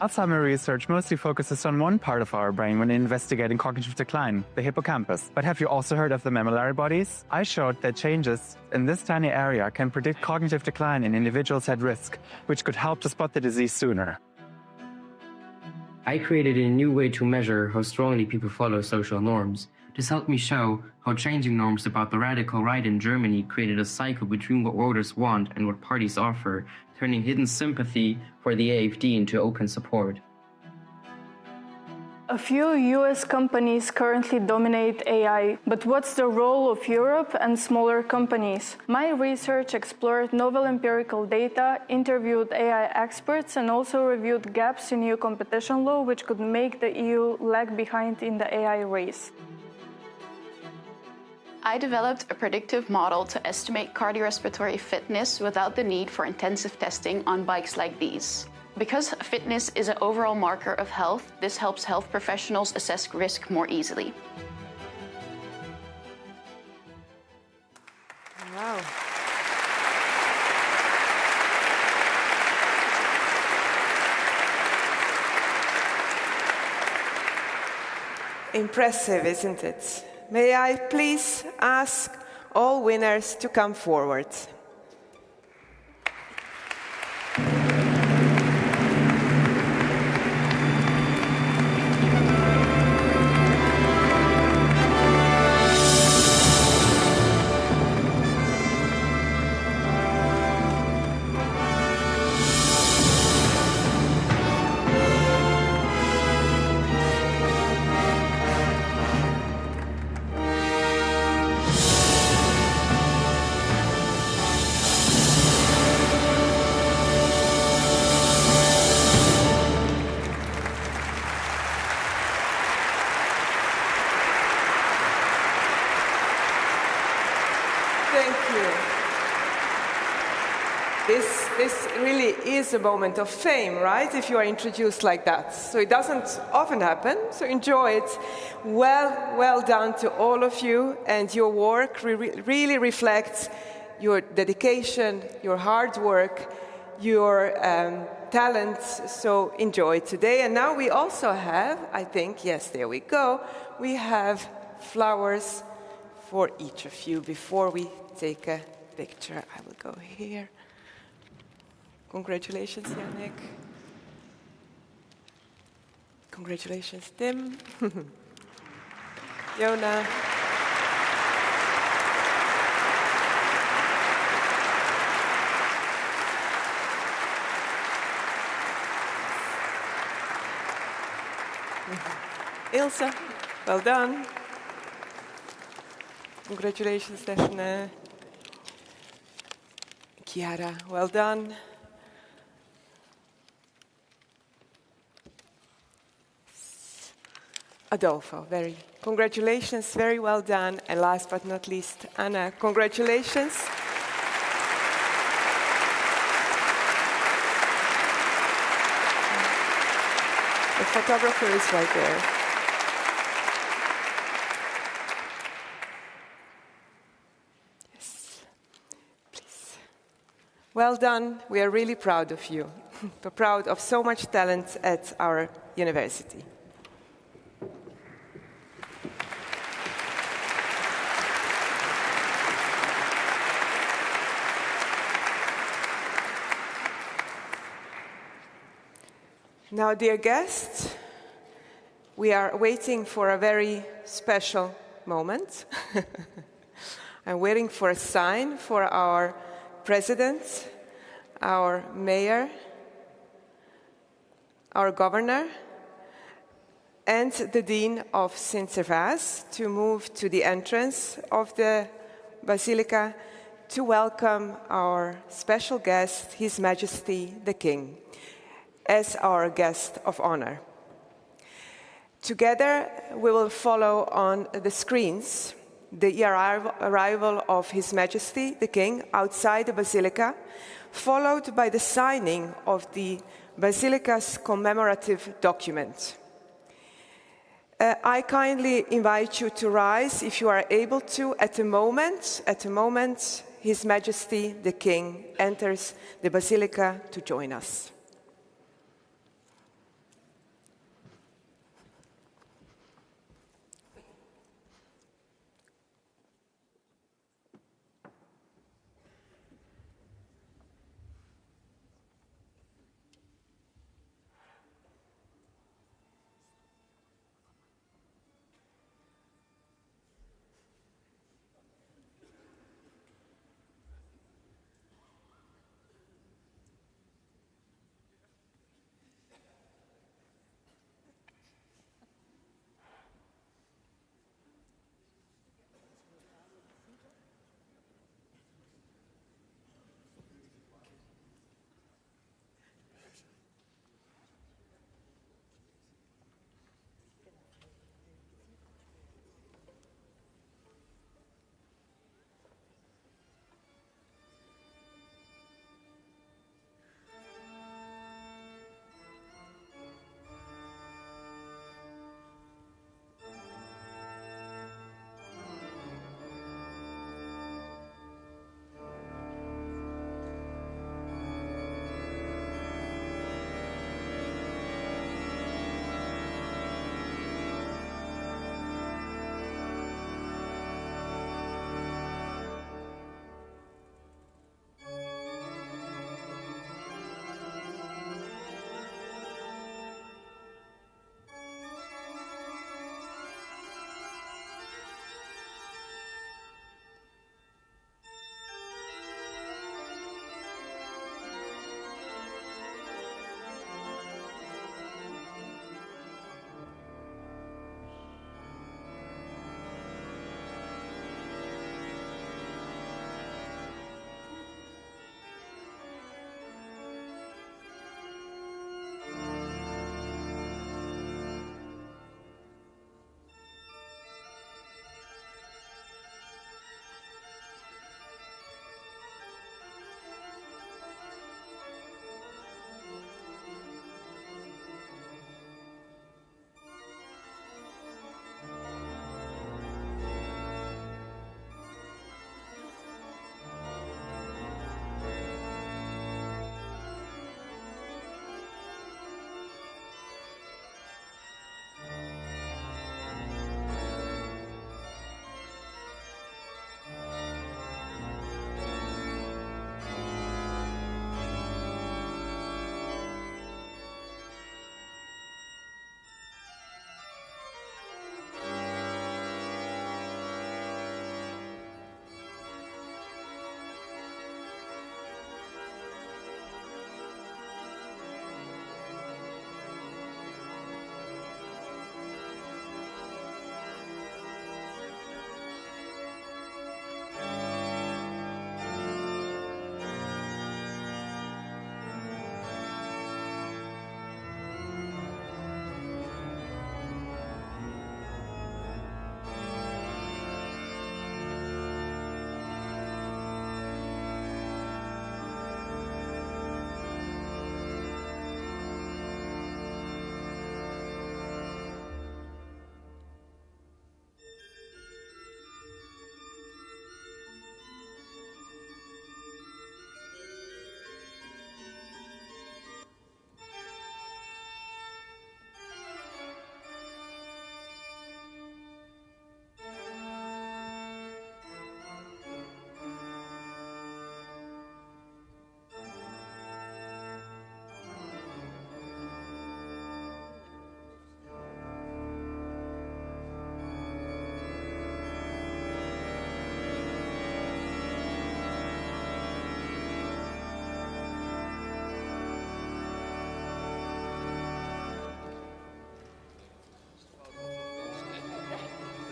Alzheimer research mostly focuses on one part of our brain when investigating cognitive decline, the hippocampus. But have you also heard of the mammillary bodies? I showed that changes in this tiny area can predict cognitive decline in individuals at risk, which could help to spot the disease sooner. I created a new way to measure how strongly people follow social norms. This helped me show how changing norms about the radical right in Germany created a cycle between what voters want and what parties offer, turning hidden sympathy for the AfD into open support. A few US companies currently dominate AI, but what's the role of Europe and smaller companies? My research explored novel empirical data, interviewed AI experts, and also reviewed gaps in EU competition law which could make the EU lag behind in the AI race. I developed a predictive model to estimate cardiorespiratory fitness without the need for intensive testing on bikes like these. Because fitness is an overall marker of health, this helps health professionals assess risk more easily. Wow. Impressive, isn't it? May I please ask all winners to come forward? This really is a moment of fame, right? If you are introduced like that. So it doesn't often happen, so enjoy it. Well done to all of you, and your work really reflects your dedication, your hard work, your talent, so enjoy today. And now we also have, I think, yes, there we go, we have flowers for each of you before we take a picture. I will go here. Congratulations, Yannick. Congratulations, Tim. Jona. Ilse, well done. Congratulations, Daphne. Chiara, well done. Adolfo, congratulations, very well done. And last but not least, Anna, congratulations. The photographer is right there. Yes, please. Well done. We are really proud of you. We're proud of so much talent at our university. Now, dear guests, we are waiting for a very special moment. I'm waiting for a sign for our president, our mayor, our governor, and the dean of Sint Servaas to move to the entrance of the Basilica to welcome our special guest, His Majesty the King, as our guest of honor. Together, we will follow on the screens the arrival of His Majesty the King outside the Basilica, followed by the signing of the Basilica's commemorative document. I kindly invite you to rise if you are able to at a moment His Majesty the King enters the Basilica to join us.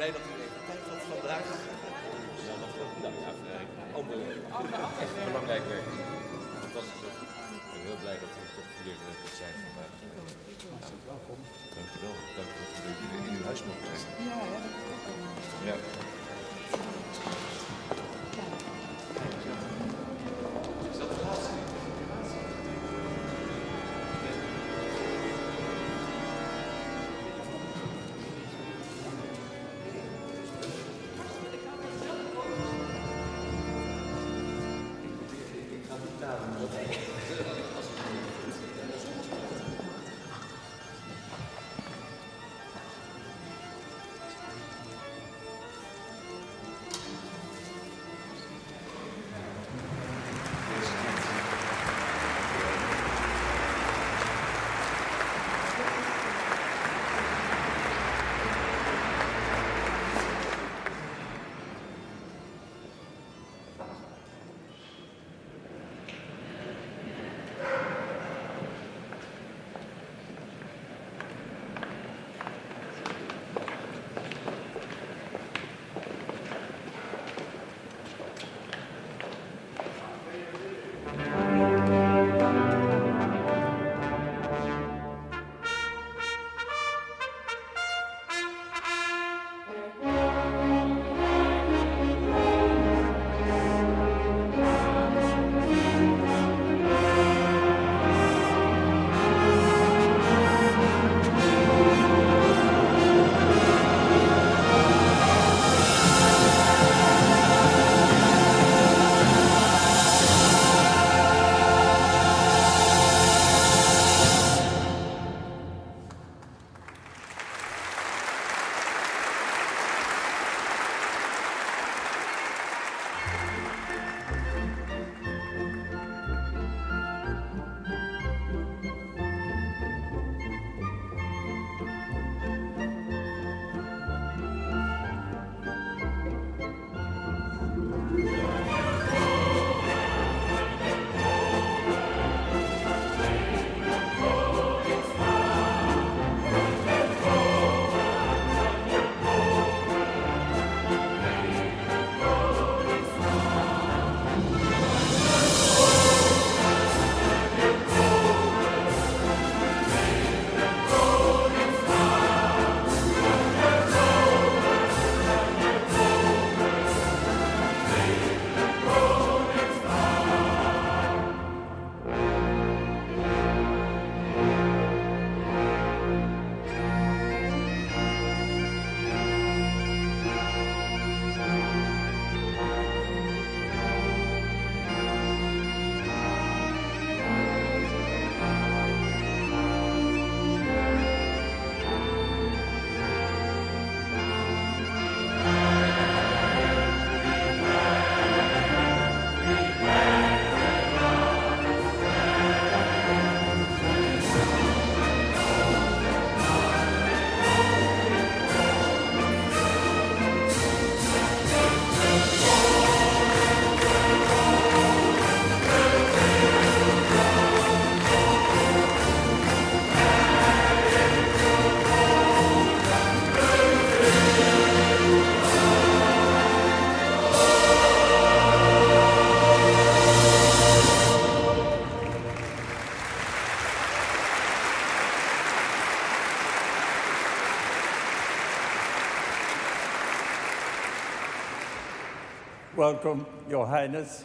blij dat u even tijd had vandaag. Echt belangrijk werk. Fantastisch. Ik ben heel blij dat u toch hier kunt zijn vandaag. Welkom. Dank u wel. Dank u dat we hier in uw huis mogen zijn. Ja, dat is ook wel. Ja. Is dat de laatste? Welcome, Your Highness.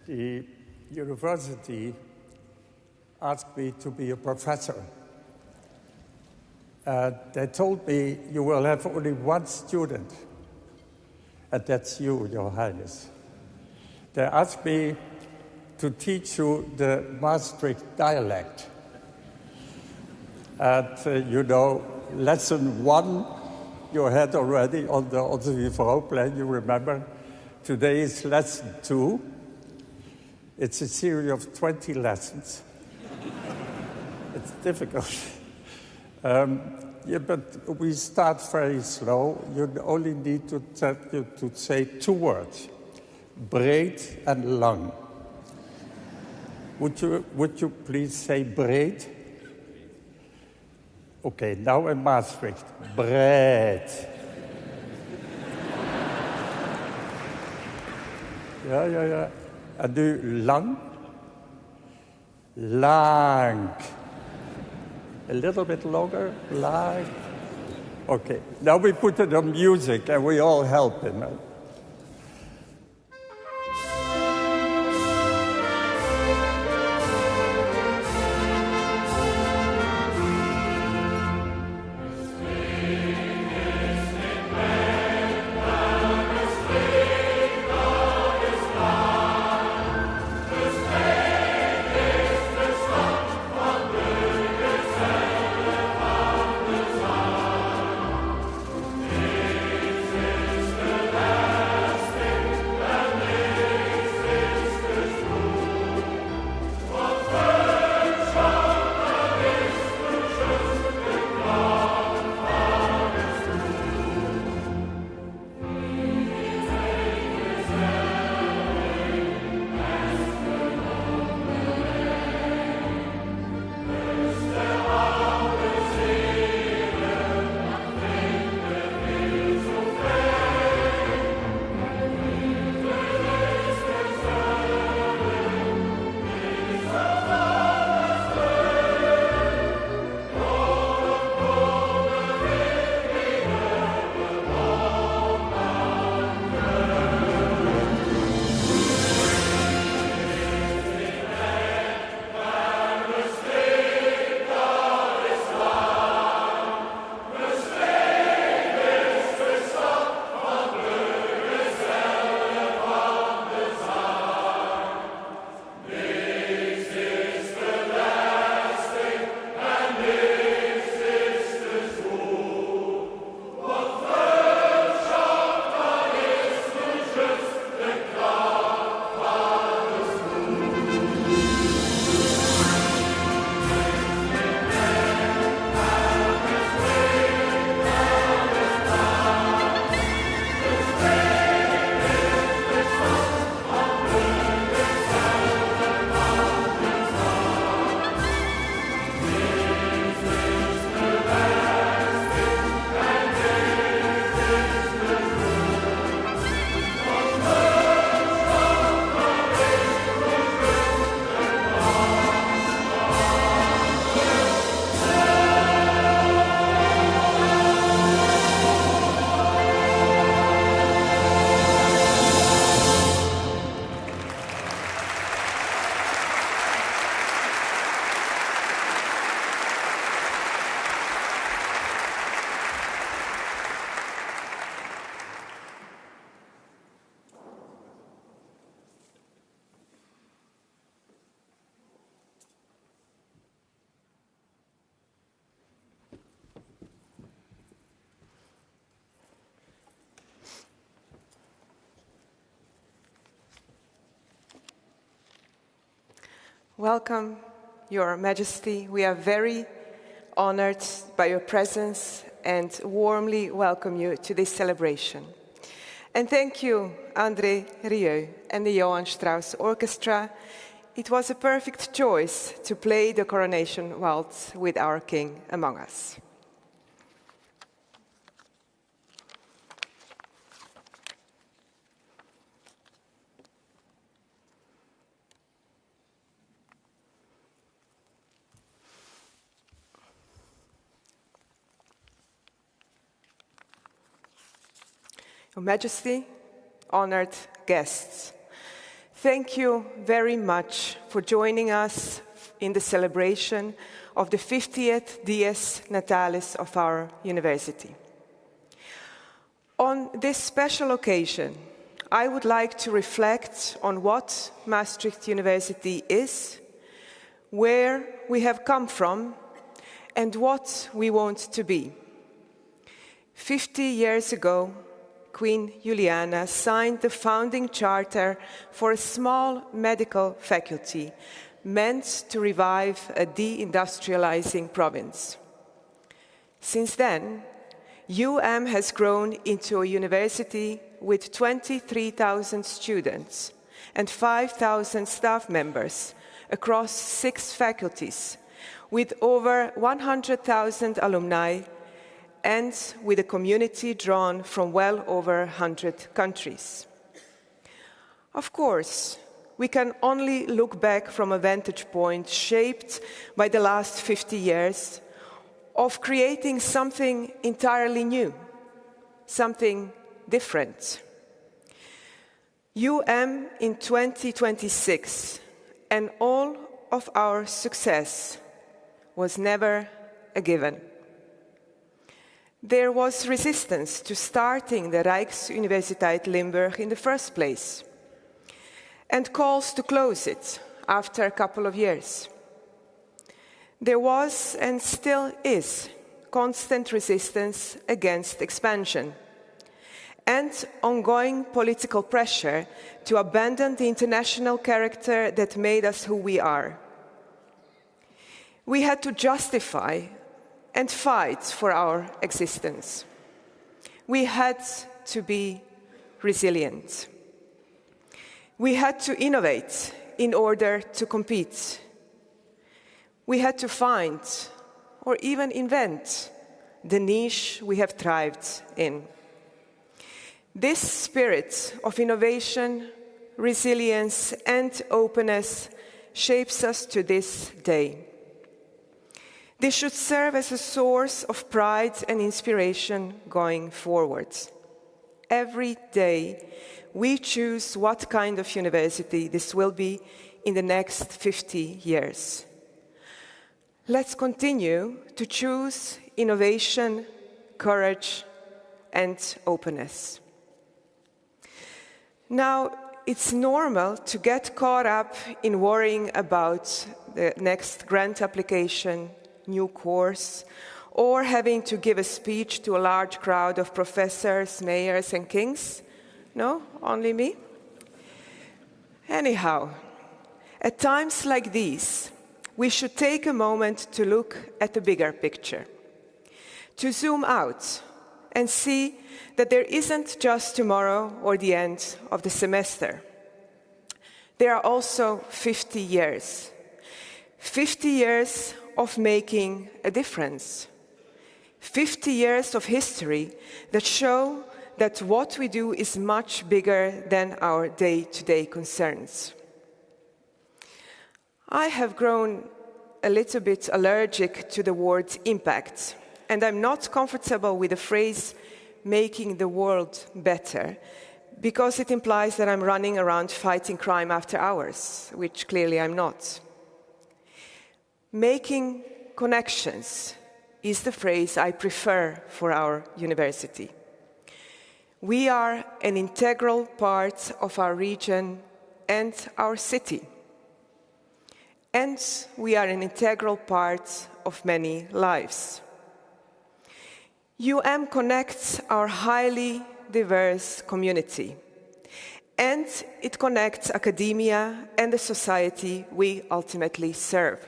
The university asked me to be a professor. They told me you will have only one student, and that's you, Your Highness. They asked me to teach you the Maastricht dialect. And you know, lesson 1 you had already on the Vrouwplein, you remember. Today is lesson 2. It's a series of 20 lessons. It's difficult. Yeah, but we start very slow. You only need to say 2 words, breed and lang. Would you please say breed? Okay, now in Maastricht, breed. Ja. En nu lang. Lang. A little bit longer. Lang. Okay. Now we put it on music and we all help him. Welcome, Your Majesty. We are very honored by your presence and warmly welcome you to this celebration. And thank you, André Rieu and the Johann Strauss Orchestra. It was a perfect choice to play the coronation waltz with our king among us. Your Majesty, honored guests, thank you very much for joining us in the celebration of the 50th Dies Natalis of our university. On this special occasion, I would like to reflect on what Maastricht University is, where we have come from, and what we want to be. 50 years ago, Queen Juliana signed the founding charter for a small medical faculty meant to revive a deindustrializing province. Since then, UM has grown into a university with 23,000 students and 5,000 staff members across 6 faculties, with over 100,000 alumni and with a community drawn from well over 100 countries. Of course, we can only look back from a vantage point shaped by the last 50 years of creating something entirely new, something different. In 2026, and all of our success was never a given. There was resistance to starting the Rijksuniversiteit Limburg in the first place, and calls to close it after a couple of years. There was and still is constant resistance against expansion and ongoing political pressure to abandon the international character that made us who we are. We had to justify and fight for our existence. We had to be resilient. We had to innovate in order to compete. We had to find or even invent the niche we have thrived in. This spirit of innovation, resilience, and openness shapes us to this day. This should serve as a source of pride and inspiration going forward. Every day, we choose what kind of university this will be in the next 50 years. Let's continue to choose innovation, courage, and openness. Now, it's normal to get caught up in worrying about the next grant application, new course, or having to give a speech to a large crowd of professors, mayors, and kings. No, only me? Anyhow, at times like these, we should take a moment to look at the bigger picture, to zoom out and see that there isn't just tomorrow or the end of the semester. There are also 50 years. 50 years of making a difference. 50 years of history that show that what we do is much bigger than our day-to-day concerns. I have grown a little bit allergic to the word impact, and I'm not comfortable with the phrase making the world better, because it implies that I'm running around fighting crime after hours, which clearly I'm not. Making connections is the phrase I prefer for our university. We are an integral part of our region and our city. And we are an integral part of many lives. connects our highly diverse community. And it connects academia and the society we ultimately serve.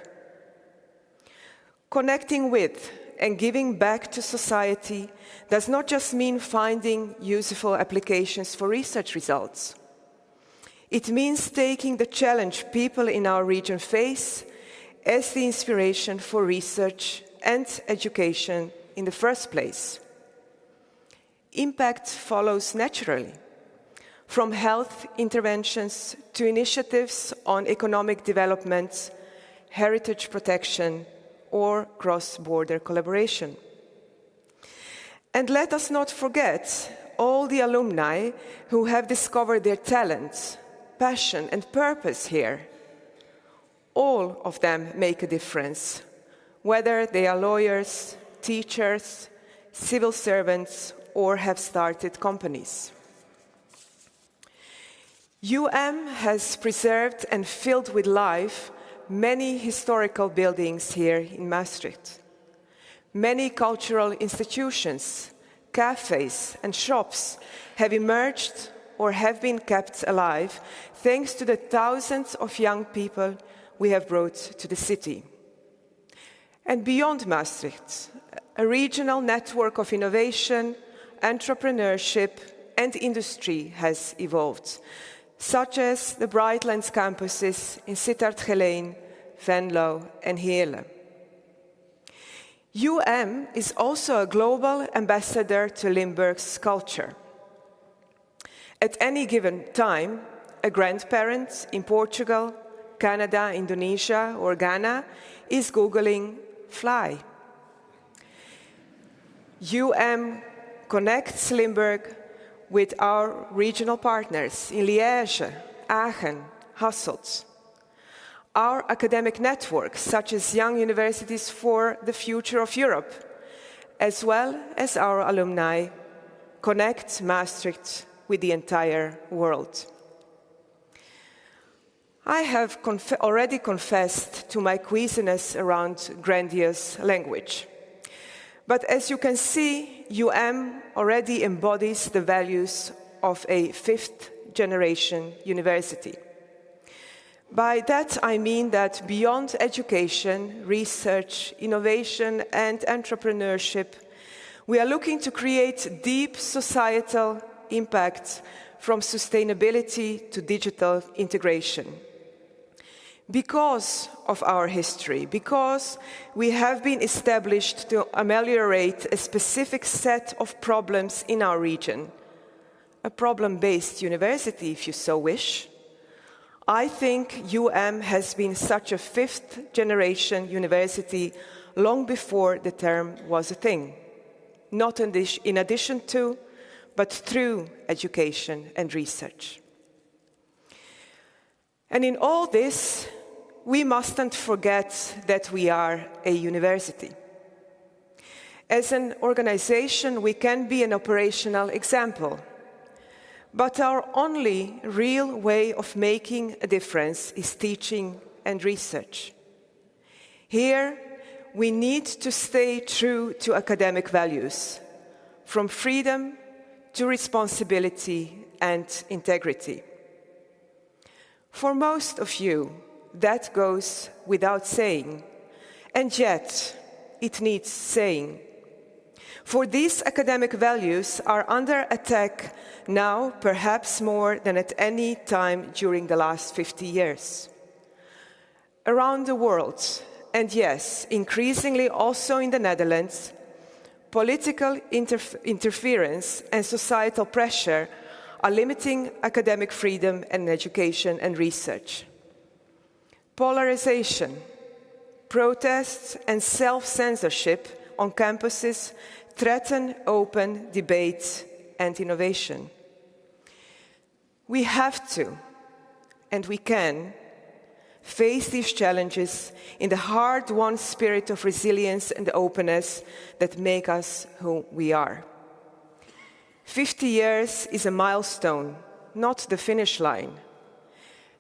Connecting with and giving back to society does not just mean finding useful applications for research results. It means taking the challenge people in our region face as the inspiration for research and education in the first place. Impact follows naturally, from health interventions to initiatives on economic development, heritage protection, or cross-border collaboration. And let us not forget all the alumni who have discovered their talent, passion, and purpose here. All of them make a difference, whether they are lawyers, teachers, civil servants, or have started companies. has preserved and filled with life many historical buildings here in Maastricht. Many cultural institutions, cafes, and shops have emerged or have been kept alive thanks to the thousands of young people we have brought to the city. And beyond Maastricht, a regional network of innovation, entrepreneurship, and industry has evolved, such as the Brightlands campuses in Sittard-Geleen, Venlo, and Heerlen. is also a global ambassador to Limburg's culture. At any given time, a grandparent in Portugal, Canada, Indonesia, or Ghana is Googling fly. connects Limburg with our regional partners in Liège, Aachen, Hasselt. Our academic networks, such as Young Universities for the Future of Europe, as well as our alumni, connect Maastricht with the entire world. I have already confessed to my queasiness around grandiose language. But as you can see, already embodies the values of a fifth-generation university. By that I mean that beyond education, research, innovation, and entrepreneurship, we are looking to create deep societal impact from sustainability to digital integration. Because of our history, because we have been established to ameliorate a specific set of problems in our region, a problem-based university, if you so wish, I think has been such a fifth-generation university long before the term was a thing, not in addition to, but through education and research. And in all this, we mustn't forget that we are a university. As an organization, we can be an operational example, but our only real way of making a difference is teaching and research. Here, we need to stay true to academic values, from freedom to responsibility and integrity. For most of you, that goes without saying, and yet it needs saying. For these academic values are under attack now, perhaps more than at any time during the last 50 years. Around the world, and yes, increasingly also in the Netherlands, political interference and societal pressure are limiting academic freedom and education and research. Polarization, protests, and self-censorship on campuses threaten open debate and innovation. We have to, and we can, face these challenges in the hard-won spirit of resilience and openness that make us who we are. 50 years is a milestone, not the finish line.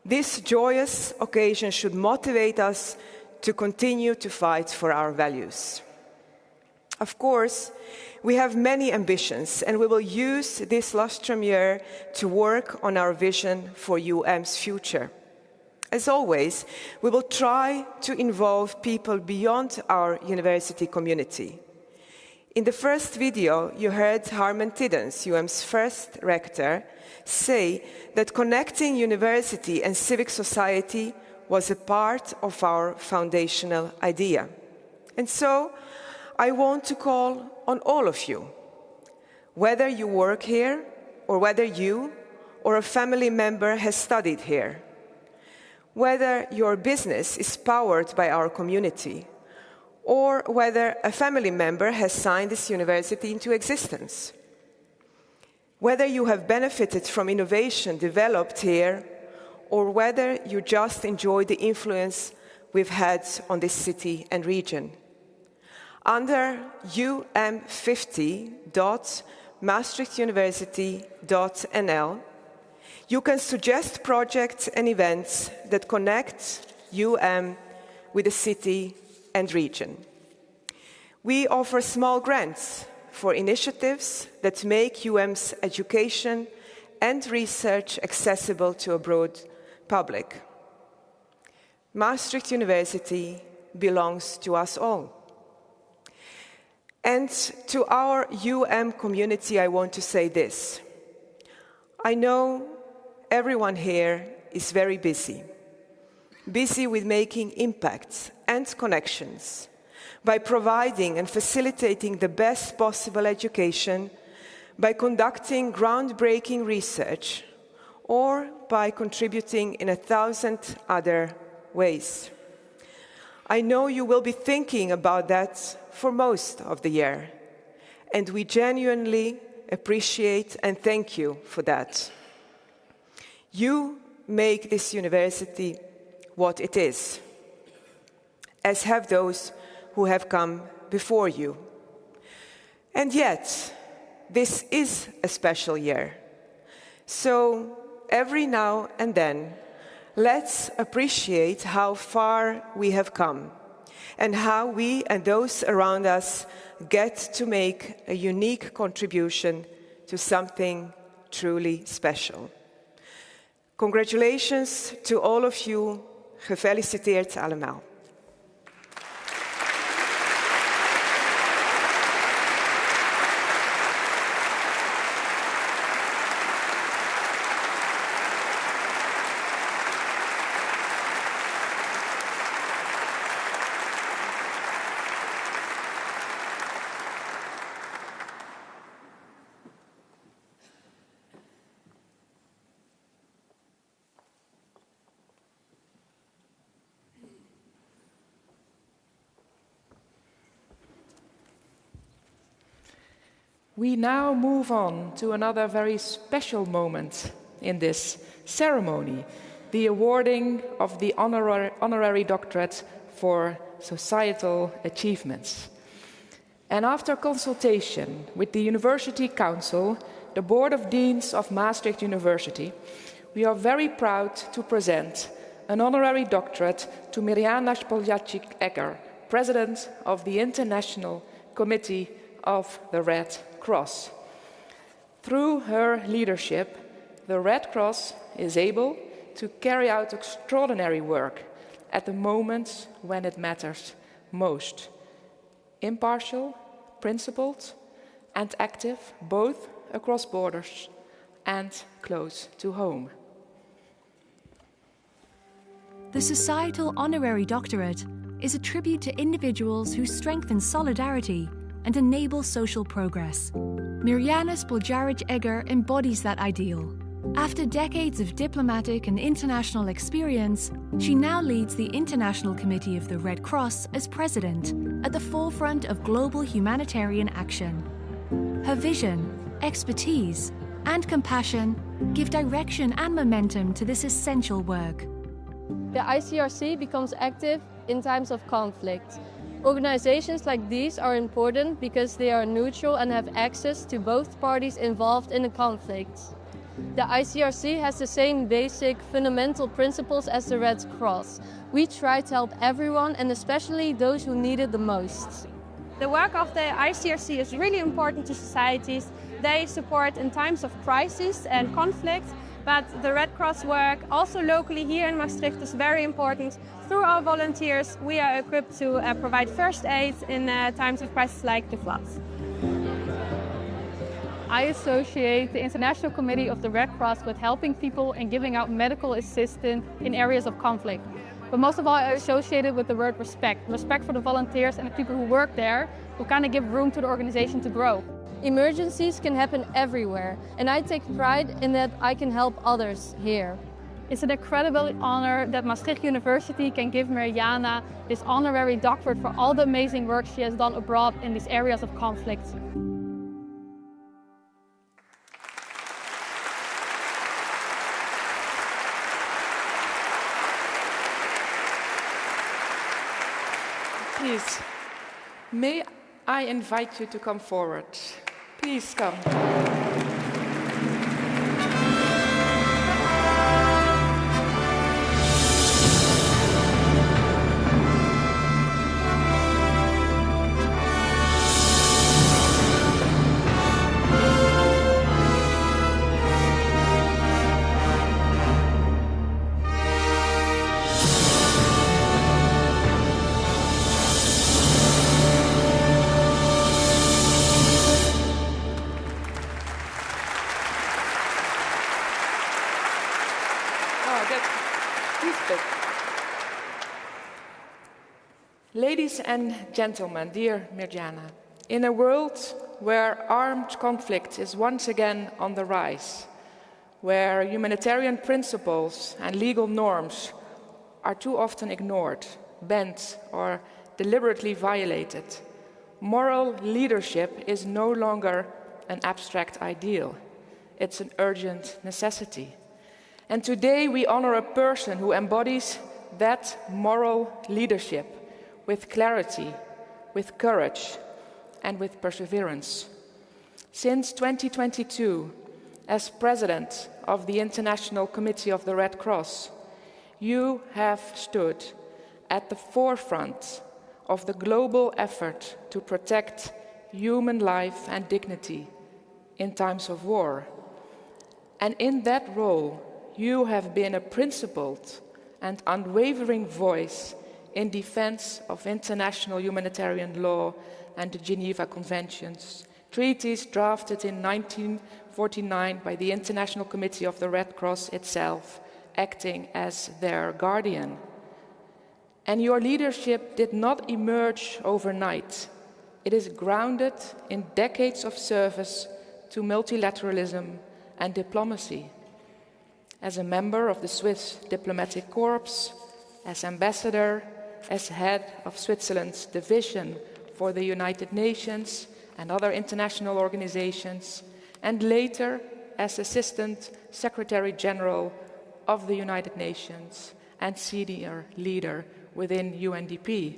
This joyous occasion should motivate us to continue to fight for our values. Of course, we have many ambitions, and we will use this lustrum year to work on our vision for UM's future. As always, we will try to involve people beyond our university community. In the first video, you heard Harmen Tijdens, UM's first rector, say that connecting university and civic society was a part of our foundational idea. And so, I want to call on all of you, whether you work here or whether you or a family member has studied here, whether your business is powered by our community, or whether a family member has signed this university into existence, whether you have benefited from innovation developed here, or whether you just enjoy the influence we've had on this city and region. Under um50.maastrichtuniversity.nl, you can suggest projects and events that connect with the city and region. We offer small grants for initiatives that make UM's education and research accessible to a broad public. Maastricht University belongs to us all. And to our community, I want to say this. I know everyone here is very busy with making impacts and connections, by providing and facilitating the best possible education, by conducting groundbreaking research, or by contributing in 1,000 other ways. I know you will be thinking about that for most of the year, and we genuinely appreciate and thank you for that. You make this university what it is, as have those who have come before you. And yet, this is a special year. So every now and then, let's appreciate how far we have come and how we and those around us get to make a unique contribution to something truly special. Congratulations to all of you. Gefeliciteerd allemaal. We now move on to another very special moment in this ceremony, the awarding of the honorary doctorate for societal achievements. And after consultation with the University Council, the Board of Deans of Maastricht University, we are very proud to present an honorary doctorate to Mirjana Spoljacic-Egger, President of the International Committee of the Red Cross. Through her leadership, the Red Cross is able to carry out extraordinary work at the moments when it matters most. Impartial, principled, and active both across borders and close to home. The Societal Honorary Doctorate is a tribute to individuals who strengthen solidarity and enable social progress. Mirjana Spoljacic-Egger embodies that ideal. After decades of diplomatic and international experience, she now leads the International Committee of the Red Cross as president, at the forefront of global humanitarian action. Her vision, expertise, and compassion give direction and momentum to this essential work. The ICRC becomes active in times of conflict. Organizations like these are important because they are neutral and have access to both parties involved in a conflict. The ICRC has the same basic fundamental principles as the Red Cross. We try to help everyone and especially those who need it the most. The work of the ICRC is really important to societies. They support in times of crisis and conflict, but the Red Cross work also locally here in Maastricht is very important. Through our volunteers, we are equipped to provide first aid in times of crisis like the floods. I associate the International Committee of the Red Cross with helping people and giving out medical assistance in areas of conflict. But most of all, I associate it with the word respect. Respect for the volunteers and the people who work there, who kind of give room to the organization to grow. Emergencies can happen everywhere, and I take pride in that I can help others here. It's an incredible honor that Maastricht University can give Mirjana this honorary doctorate for all the amazing work she has done abroad in these areas of conflict. Please, may I invite you to come forward? Please come. Ladies and gentlemen, dear Mirjana, in a world where armed conflict is once again on the rise, where humanitarian principles and legal norms are too often ignored, bent, or deliberately violated, moral leadership is no longer an abstract ideal. It's an urgent necessity. And today we honor a person who embodies that moral leadership with clarity, with courage, and with perseverance. Since 2022, as president of the International Committee of the Red Cross, you have stood at the forefront of the global effort to protect human life and dignity in times of war. And in that role, you have been a principled and unwavering voice in defense of international humanitarian law and the Geneva Conventions, treaties drafted in 1949 by the International Committee of the Red Cross itself, acting as their guardian. And your leadership did not emerge overnight. It is grounded in decades of service to multilateralism and diplomacy. As a member of the Swiss Diplomatic Corps, as ambassador, as head of Switzerland's division for the United Nations and other international organizations, and later as Assistant Secretary General of the United Nations and senior leader within UNDP.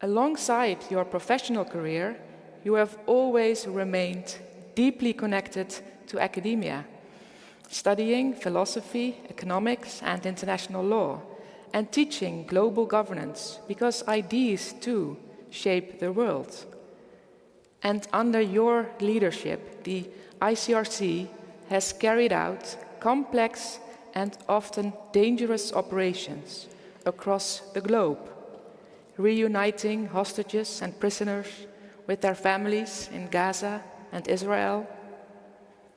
Alongside your professional career, you have always remained deeply connected to academia, studying philosophy, economics, and international law, and teaching global governance, because ideas, too, shape the world. And under your leadership, the ICRC has carried out complex and often dangerous operations across the globe, reuniting hostages and prisoners with their families in Gaza and Israel,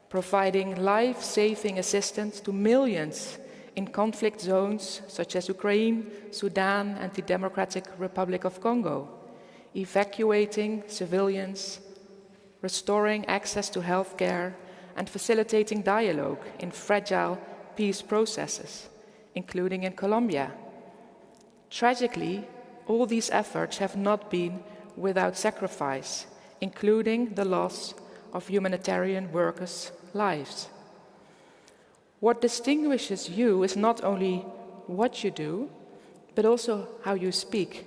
providing life-saving assistance to millions in conflict zones such as Ukraine, Sudan, and the Democratic Republic of Congo, evacuating civilians, restoring access to health care, and facilitating dialogue in fragile peace processes, including in Colombia. Tragically, all these efforts have not been without sacrifice, including the loss of humanitarian workers' lives. What distinguishes you is not only what you do, but also how you speak,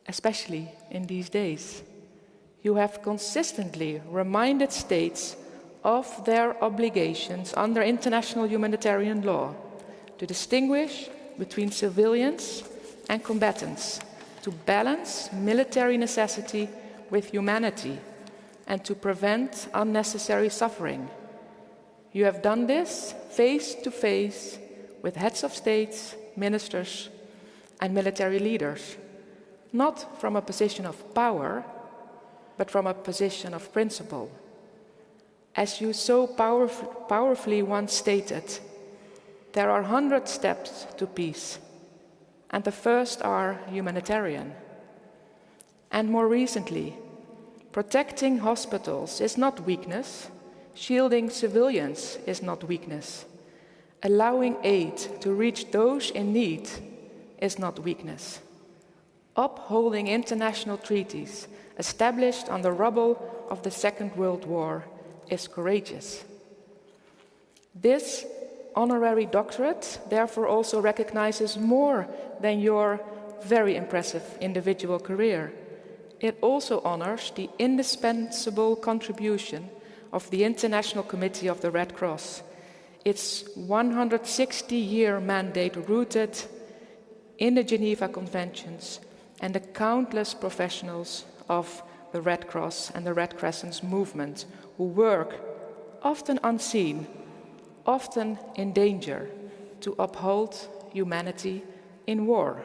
especially in these days. You have consistently reminded states of their obligations under international humanitarian law to distinguish between civilians and combatants, to balance military necessity with humanity, and to prevent unnecessary suffering. You have done this face to face with heads of states, ministers, and military leaders, not from a position of power, but from a position of principle. As you so powerfully once stated, there are 100 steps to peace, and the first are humanitarian. And more recently, protecting hospitals is not weakness, shielding civilians is not weakness, allowing aid to reach those in need is not weakness. Upholding international treaties established on the rubble of the Second World War is courageous. This honorary doctorate therefore also recognizes more than your very impressive individual career. It also honors the indispensable contribution of the International Committee of the Red Cross, its 160-year mandate rooted in the Geneva Conventions, and the countless professionals of the Red Cross and the Red Crescent's movement who work, often unseen, often in danger, to uphold humanity in war.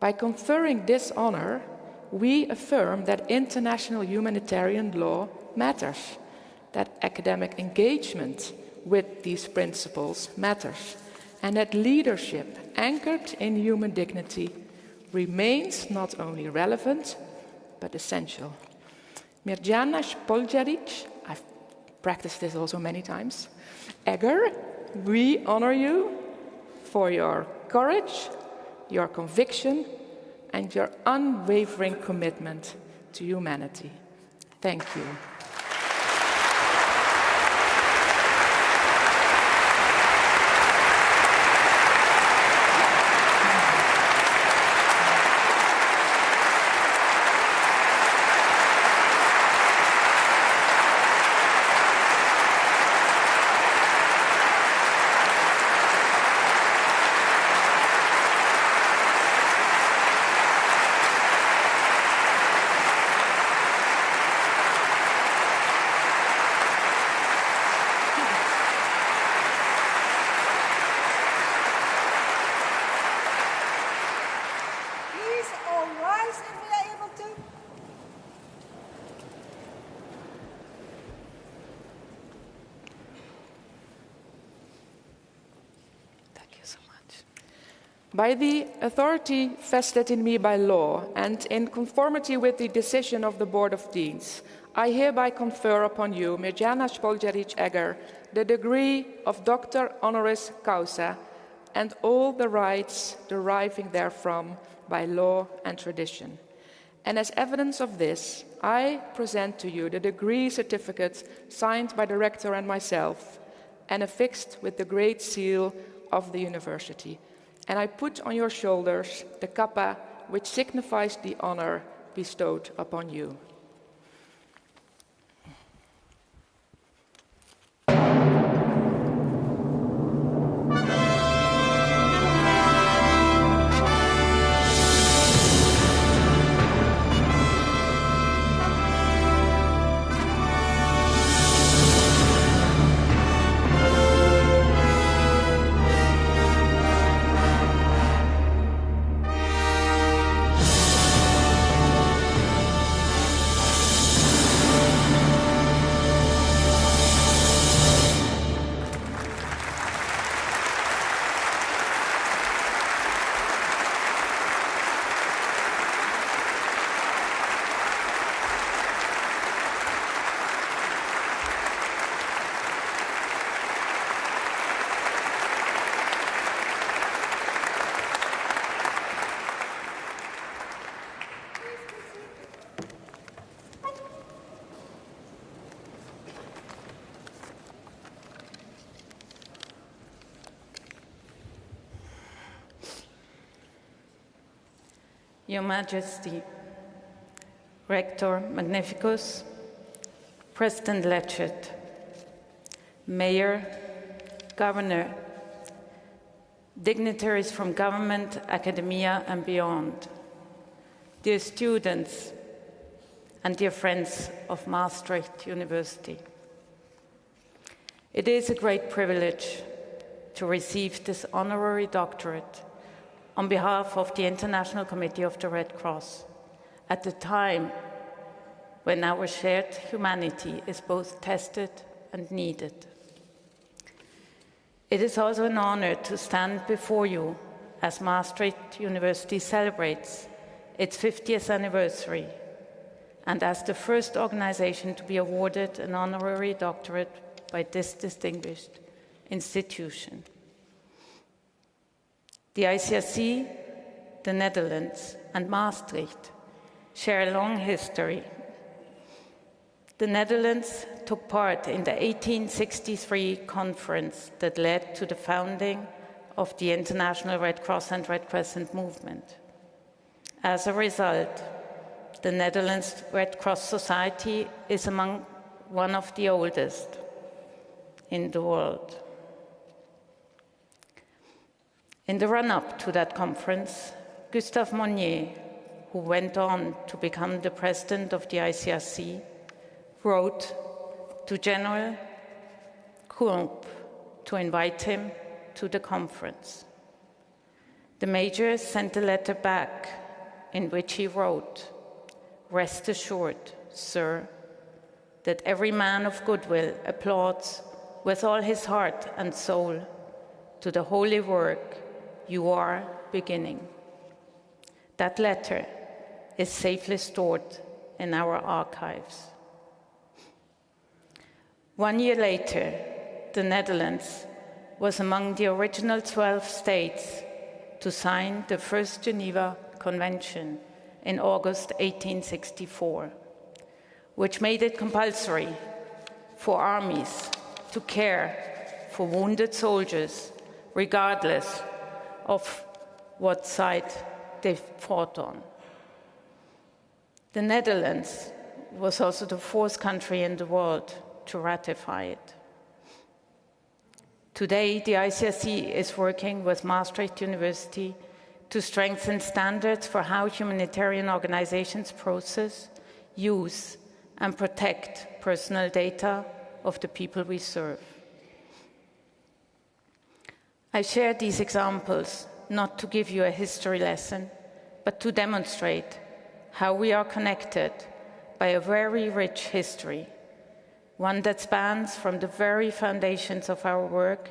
By conferring this honor, we affirm that international humanitarian law matters, that academic engagement with these principles matters, and that leadership anchored in human dignity remains not only relevant, but essential. Mirjana Spoljaric, I practiced this also many times. Egger, we honor you for your courage, your conviction, and your unwavering commitment to humanity. Thank you. By the authority vested in me by law and in conformity with the decision of the Board of Deans, I hereby confer upon you, Mirjana Spoljaric-Egger, the degree of Doctor Honoris Causa and all the rights deriving therefrom by law and tradition. And as evidence of this, I present to you the degree certificate signed by the Rector and myself and affixed with the Great Seal of the University. And I put on your shoulders the kappa, which signifies the honor bestowed upon you. Your Majesty, Rector Magnificus, President Lechet, Mayor, Governor, dignitaries from government, academia, and beyond, dear students, and dear friends of Maastricht University. It is a great privilege to receive this honorary doctorate on behalf of the International Committee of the Red Cross, at the time when our shared humanity is both tested and needed. It is also an honor to stand before you as Maastricht University celebrates its 50th anniversary and as the first organization to be awarded an honorary doctorate by this distinguished institution. The ICRC, the Netherlands, and Maastricht share a long history. The Netherlands took part in the 1863 conference that led to the founding of the International Red Cross and Red Crescent movement. As a result, the Netherlands Red Cross Society is among one of the oldest in the world. In the run-up to that conference, Gustave Monnier, who went on to become the president of the ICRC, wrote to General Coulomb to invite him to the conference. The Major sent a letter back in which he wrote, "Rest assured, sir, that every man of goodwill applauds with all his heart and soul to the holy work you are beginning." That letter is safely stored in our archives. 1 year later, the Netherlands was among the original 12 states to sign the first Geneva Convention in August 1864, which made it compulsory for armies to care for wounded soldiers, regardless of what side they fought on. The Netherlands was also the fourth country in the world to ratify it. Today, the ICRC is working with Maastricht University to strengthen standards for how humanitarian organizations process, use, and protect personal data of the people we serve. I share these examples not to give you a history lesson, but to demonstrate how we are connected by a very rich history, one that spans from the very foundations of our work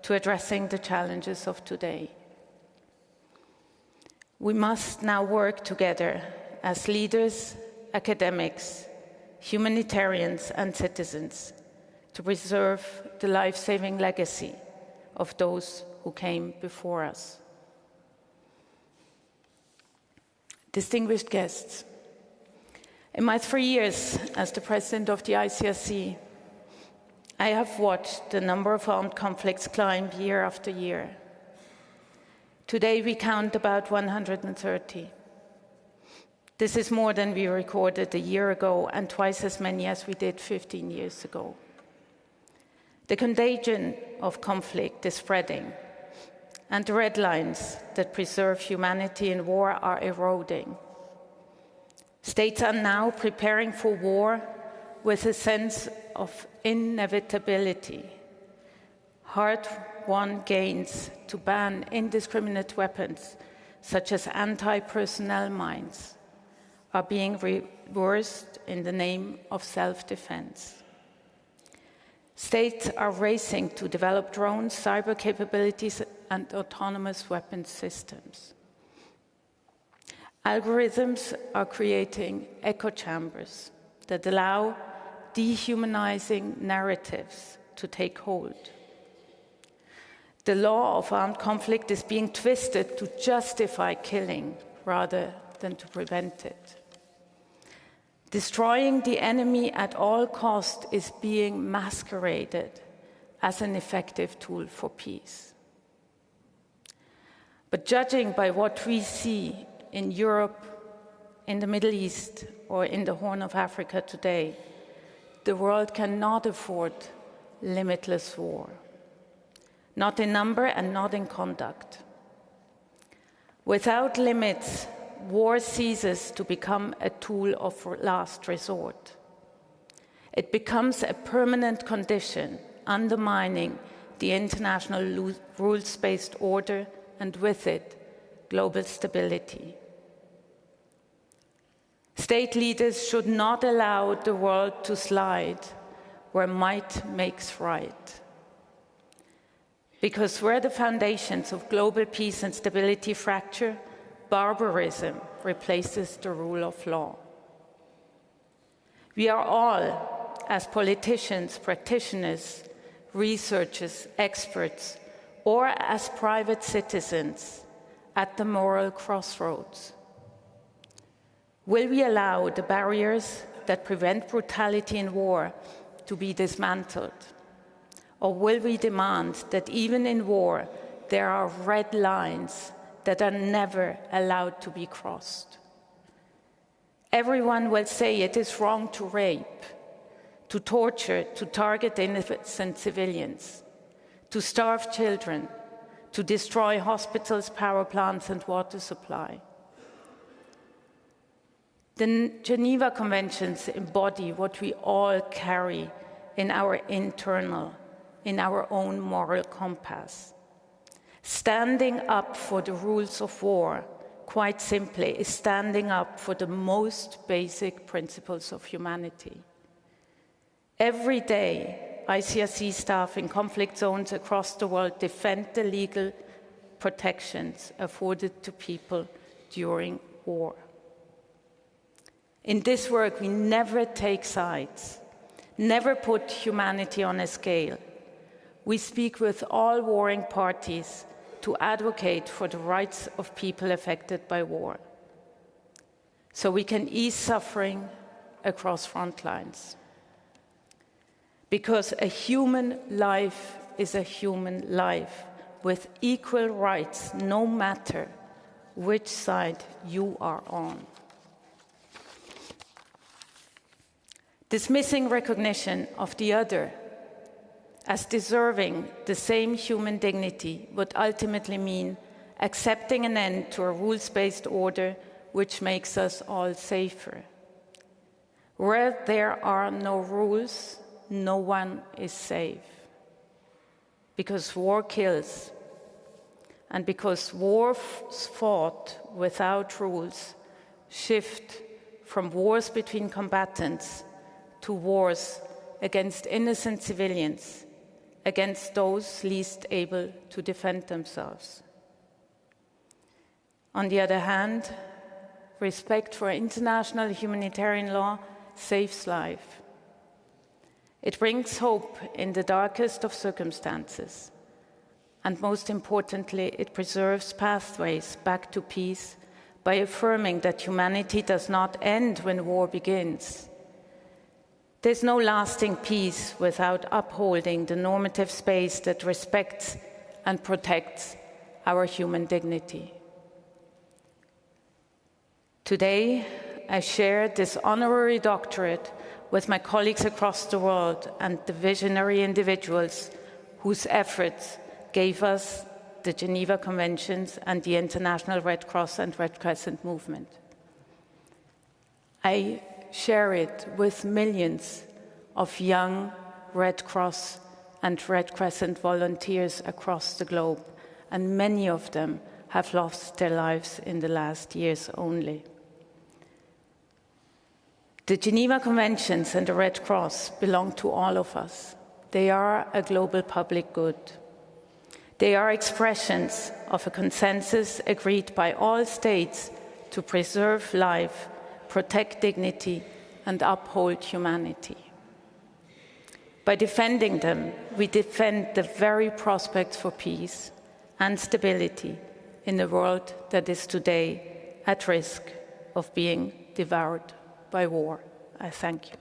to addressing the challenges of today. We must now work together as leaders, academics, humanitarians, and citizens to preserve the life-saving legacy of those who came before us. Distinguished guests, in my 3 years as the president of the ICRC, I have watched the number of armed conflicts climb year after year. Today we count about 130. This is more than we recorded a year ago and twice as many as we did 15 years ago. The contagion of conflict is spreading, and the red lines that preserve humanity in war are eroding. States are now preparing for war with a sense of inevitability. Hard-won gains to ban indiscriminate weapons, such as anti-personnel mines, are being reversed in the name of self-defense. States are racing to develop drones, cyber capabilities, and autonomous weapons systems. Algorithms are creating echo chambers that allow dehumanizing narratives to take hold. The law of armed conflict is being twisted to justify killing rather than to prevent it. Destroying the enemy at all cost is being masqueraded as an effective tool for peace. But judging by what we see in Europe, in the Middle East, or in the Horn of Africa today, the world cannot afford limitless war, not in number and not in conduct. Without limits, war ceases to become a tool of last resort. It becomes a permanent condition, undermining the international rules-based order and with it, global stability. State leaders should not allow the world to slide where might makes right. Because where the foundations of global peace and stability fracture, barbarism replaces the rule of law. We are all, as politicians, practitioners, researchers, experts, or as private citizens, at the moral crossroads. Will we allow the barriers that prevent brutality in war to be dismantled? Or will we demand that even in war, there are red lines that are never allowed to be crossed? Everyone will say it is wrong to rape, to torture, to target innocent civilians, to starve children, to destroy hospitals, power plants, and water supply. The Geneva Conventions embody what we all carry in our own moral compass. Standing up for the rules of war, quite simply, is standing up for the most basic principles of humanity. Every day, ICRC staff in conflict zones across the world defend the legal protections afforded to people during war. In this work, we never take sides. never put humanity on a scale. We speak with all warring parties to advocate for the rights of people affected by war, so we can ease suffering across front lines. Because a human life is a human life with equal rights, no matter which side you are on. Dismissing recognition of the other as deserving the same human dignity would ultimately mean accepting an end to a rules-based order which makes us all safer. Where there are no rules, no one is safe. Because war kills, and because wars fought without rules shift from wars between combatants to wars against innocent civilians, against those least able to defend themselves. On the other hand, respect for international humanitarian law saves life. It brings hope in the darkest of circumstances. And most importantly, it preserves pathways back to peace by affirming that humanity does not end when war begins. There's no lasting peace without upholding the normative space that respects and protects our human dignity. Today, I share this honorary doctorate with my colleagues across the world and the visionary individuals whose efforts gave us the Geneva Conventions and the International Red Cross and Red Crescent movement. I share it with millions of young Red Cross and Red Crescent volunteers across the globe, and many of them have lost their lives in the last years only. The Geneva Conventions and the Red Cross belong to all of us. They are a global public good. They are expressions of a consensus agreed by all states to preserve life, protect dignity, and uphold humanity. By defending them, we defend the very prospects for peace and stability in a world that is today at risk of being devoured by war. I thank you.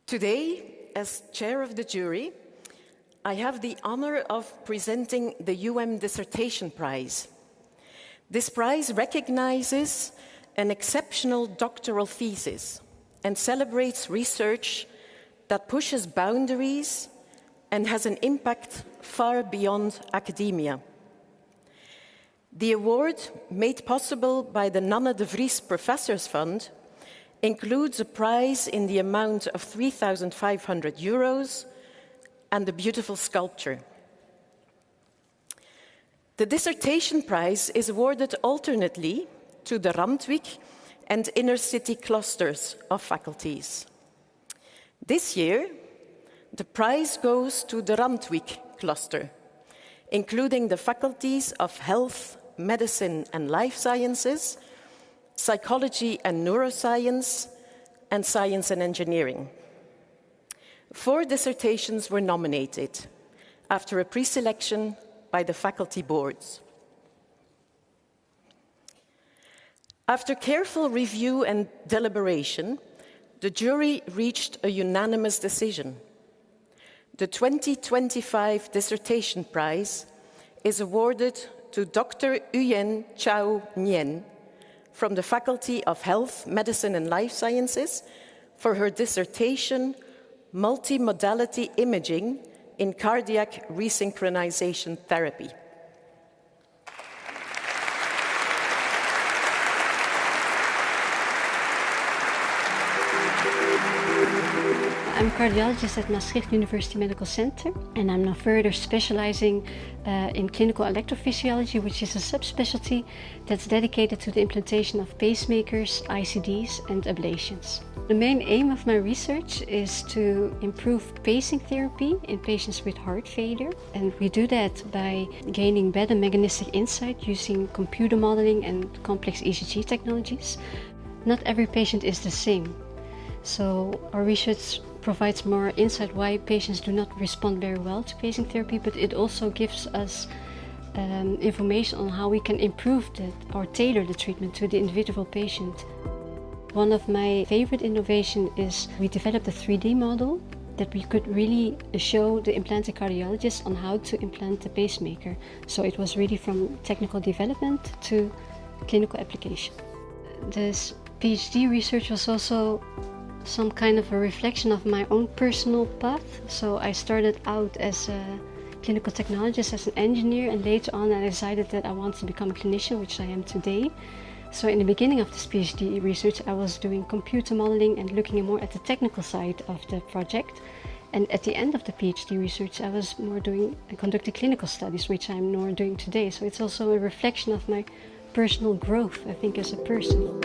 Today, as chair of the jury, I have the honor of presenting the Dissertation Prize. This prize recognizes an exceptional doctoral thesis and celebrates research that pushes boundaries and has an impact far beyond academia. The award, made possible by the Nanne de Vries Professors Fund, includes a prize in the amount of €3,500 and a beautiful sculpture. The Dissertation Prize is awarded alternately to the Randwijk and inner city clusters of faculties. This year, the prize goes to the Randwijk cluster, including the faculties of Health, Medicine and Life Sciences, Psychology and Neuroscience, and Science and Engineering. 4 dissertations were nominated after a pre-selection by the faculty boards. After careful review and deliberation, the jury reached a unanimous decision. The 2025 Dissertation Prize is awarded to Dr. Uyen Chao Nguyen from the Faculty of Health, Medicine and Life Sciences for her dissertation multimodality imaging in cardiac resynchronization therapy. I'm a cardiologist at Maastricht University Medical Center, and I'm now further specializing in clinical electrophysiology, which is a subspecialty that's dedicated to the implantation of pacemakers, ICDs, and ablations. The main aim of my research is to improve pacing therapy in patients with heart failure, and we do that by gaining better mechanistic insight using computer modeling and complex ECG technologies. Not every patient is the same, so our research provides more insight why patients do not respond very well to pacing therapy, but it also gives us information on how we can improve or tailor the treatment to the individual patient. One of my favorite innovations is we developed a 3D model that we could really show the implanted cardiologist on how to implant the pacemaker. So it was really from technical development to clinical application. This PhD research was also some kind of a reflection of my own personal path. So I started out as a clinical technologist, as an engineer, and later on I decided that I wanted to become a clinician, which I am today. So in the beginning of this PhD research, I was doing computer modeling and looking more at the technical side of the project. And at the end of the PhD research, I was more conducting clinical studies, which I'm more doing today. So it's also a reflection of my personal growth, I think, as a person.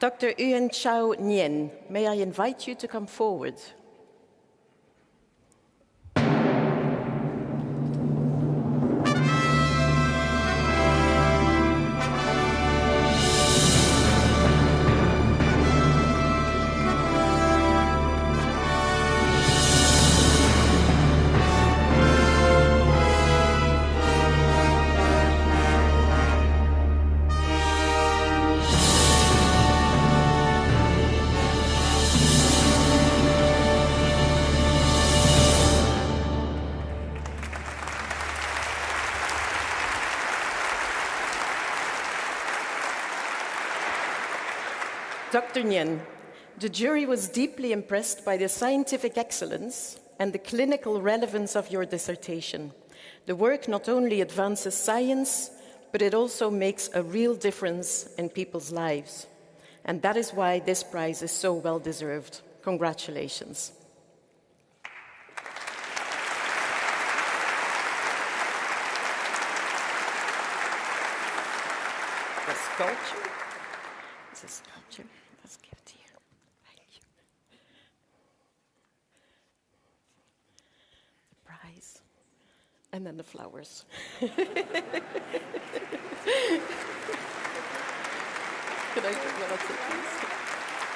Dr. Nguyen Chao Nguyen, may I invite you to come forward? Dr. Nguyen, the jury was deeply impressed by the scientific excellence and the clinical relevance of your dissertation. The work not only advances science, but it also makes a real difference in people's lives. And that is why this prize is so well deserved. Congratulations. The sculpture. This is sculpture. Let's give it here. Thank you. The prize. And then the flowers. Can I get one of these?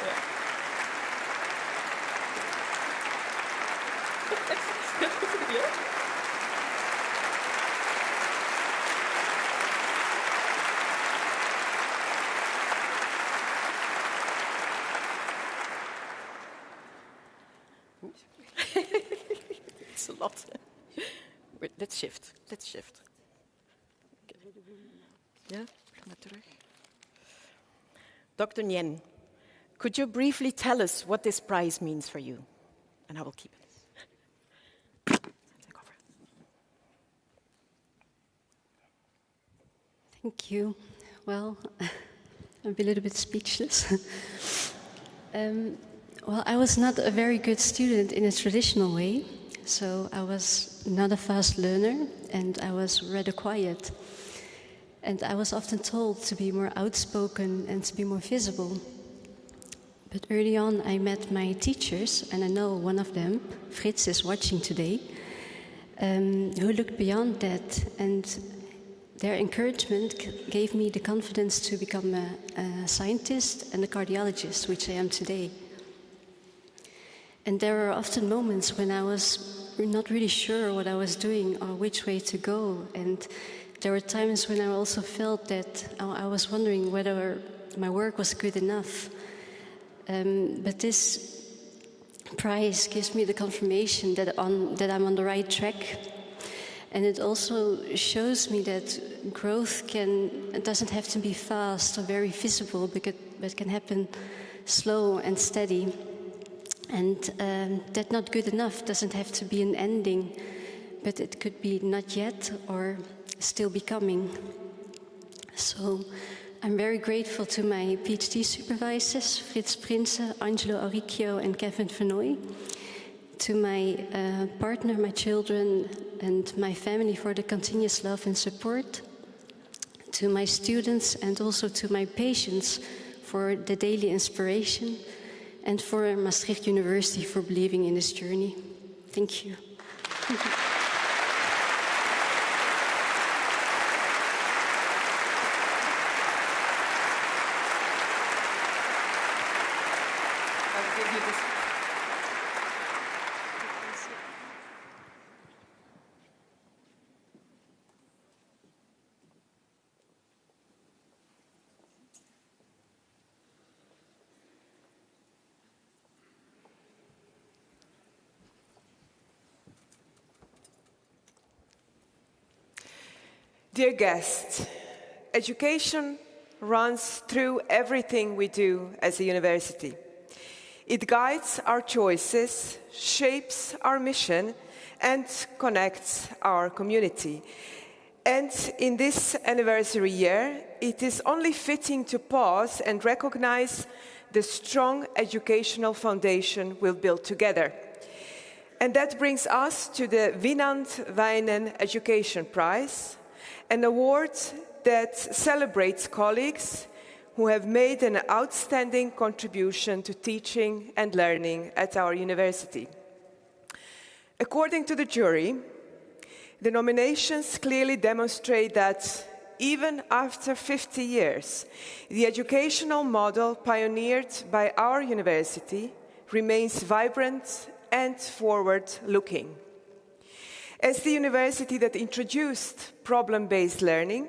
Yeah. Yeah. It's a lot. Wait, let's shift. Yeah, Dr. Nguyen, could you briefly tell us what this prize means for you? And I will keep it. Thank you. Well, I'm a little bit speechless. Well, I was not a very good student in a traditional way, so I was not a fast learner, and I was rather quiet. And I was often told to be more outspoken and to be more visible. But early on, I met my teachers, and I know one of them, Frits, is watching today, who looked beyond that, and their encouragement gave me the confidence to become a scientist and a cardiologist, which I am today. And there were often moments when I was not really sure what I was doing or which way to go. And there were times when I also felt that I was wondering whether my work was good enough. But this prize gives me the confirmation that I'm on the right track. And it also shows me that growth doesn't have to be fast or very visible, but can happen slow and steady. And that not good enough doesn't have to be an ending, but it could be not yet or still becoming. So I'm very grateful to my PhD supervisors, Frits Prince, Angelo Auricchio and Kevin Vernooy, to my partner, my children and my family for the continuous love and support, to my students and also to my patients for the daily inspiration, and for Maastricht University for believing in this journey. Thank you. Thank you. Dear guests, education runs through everything we do as a university. It guides our choices, shapes our mission, and connects our community. And in this anniversary year, it is only fitting to pause and recognize the strong educational foundation we've built together. And that brings us to the Wienand Wijnen Education Prize, an award that celebrates colleagues who have made an outstanding contribution to teaching and learning at our university. According to the jury, the nominations clearly demonstrate that even after 50 years, the educational model pioneered by our university remains vibrant and forward-looking. As the university that introduced problem-based learning,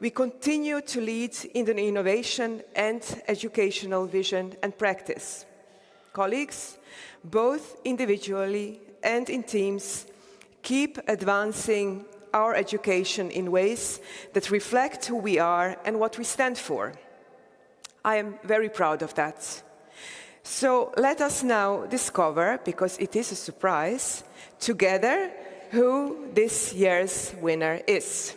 we continue to lead in the innovation and educational vision and practice. Colleagues, both individually and in teams, keep advancing our education in ways that reflect who we are and what we stand for. I am very proud of that. So let us now discover, because it is a surprise, together, who this year's winner is.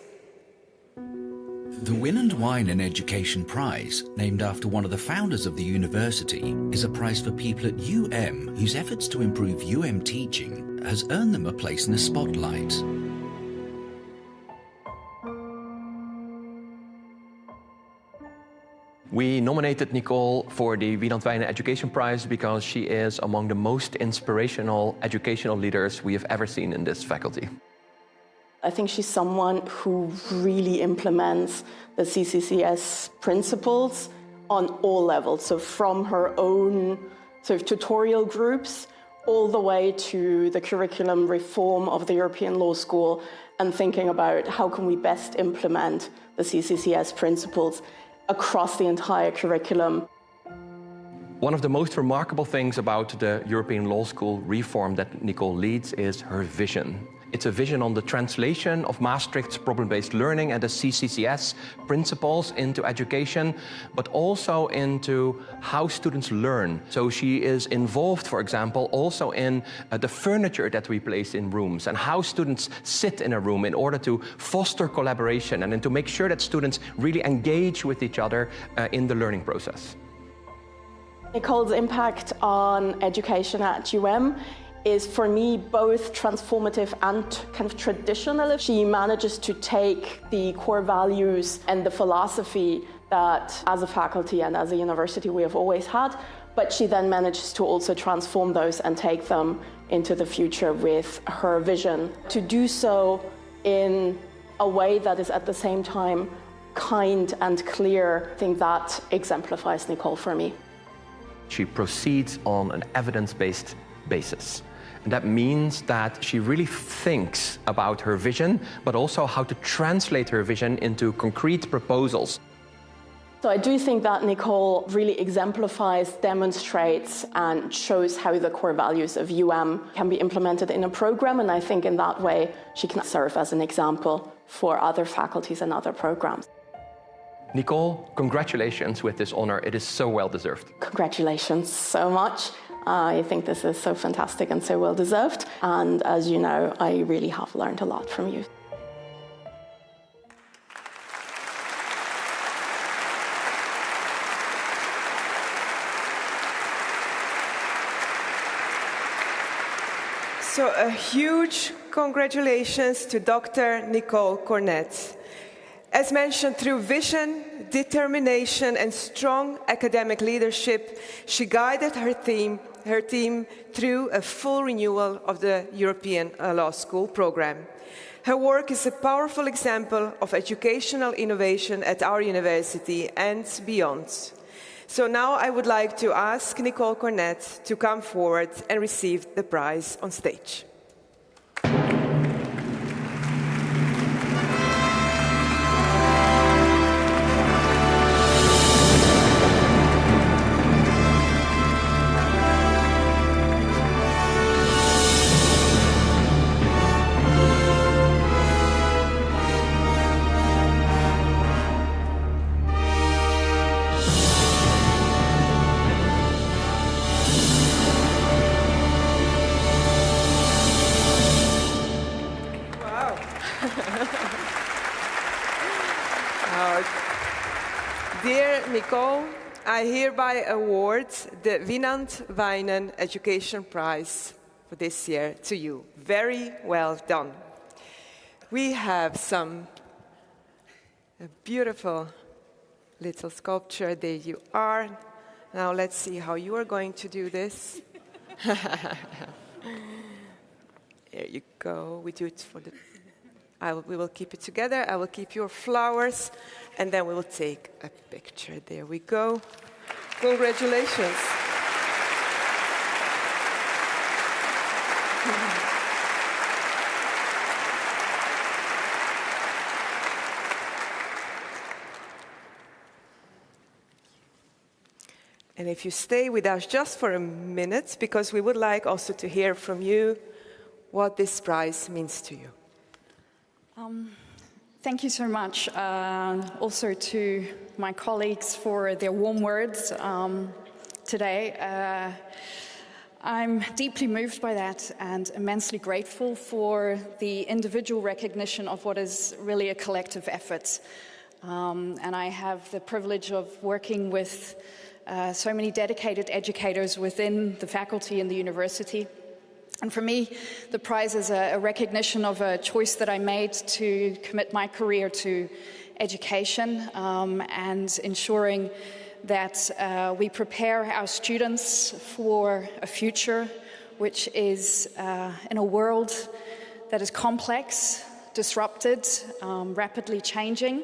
The Wienand Wijnen Education Prize, named after one of the founders of the university, is a prize for people at UM whose efforts to improve UM teaching has earned them a place in the spotlight. We nominated Nicole for the Wienand Wijnen Education Prize because she is among the most inspirational educational leaders we have ever seen in this faculty. I think she's someone who really implements the CCCS principles on all levels. So from her own sort of tutorial groups all the way to the curriculum reform of the European Law School and thinking about how can we best implement the CCCS principles across the entire curriculum. One of the most remarkable things about the European Law School reform that Nicole leads is her vision. It's a vision on the translation of Maastricht's problem-based learning and the CCCS principles into education, but also into how students learn. So she is involved, for example, also in the furniture that we place in rooms and how students sit in a room in order to foster collaboration and to make sure that students really engage with each other in the learning process. Nicole's impact on education at UM is for me both transformative and kind of traditional. She manages to take the core values and the philosophy that as a faculty and as a university we have always had, but she then manages to also transform those and take them into the future with her vision. To do so in a way that is at the same time kind and clear, I think that exemplifies Nicole for me. She proceeds on an evidence-based basis. And that means that she really thinks about her vision, but also how to translate her vision into concrete proposals. So I do think that Nicole really exemplifies, demonstrates, and shows how the core values of can be implemented in a program, and I think in that way she can serve as an example for other faculties and other programs. Nicole, congratulations with this honor. It is so well deserved. Congratulations so much. I think this is so fantastic and so well deserved, and as you know, I really have learned a lot from you. So a huge congratulations to Dr. Nicole Cornet. As mentioned, through vision, determination, and strong academic leadership, she guided her team through a full renewal of the European Law School program. Her work is a powerful example of educational innovation at our university and beyond. So now I would like to ask Nicole Cornet to come forward and receive the prize on stage. Dear Nicole, I hereby award the Wienand Wijnen Education Prize for this year to you. Very well done. We have a beautiful little sculpture. There you are. Now let's see how you are going to do this. There you go. We do it for the... we will keep it together. I will keep your flowers, and then we will take a picture. There we go. Congratulations. And if you stay with us just for a minute, because we would like also to hear from you what this prize means to you. Thank you so much also to my colleagues for their warm words today. I'm deeply moved by that and immensely grateful for the individual recognition of what is really a collective effort. And I have the privilege of working with so many dedicated educators within the faculty and the university. And for me, the prize is a recognition of a choice that I made to commit my career to education and ensuring that we prepare our students for a future which is in a world that is complex, disrupted, rapidly changing.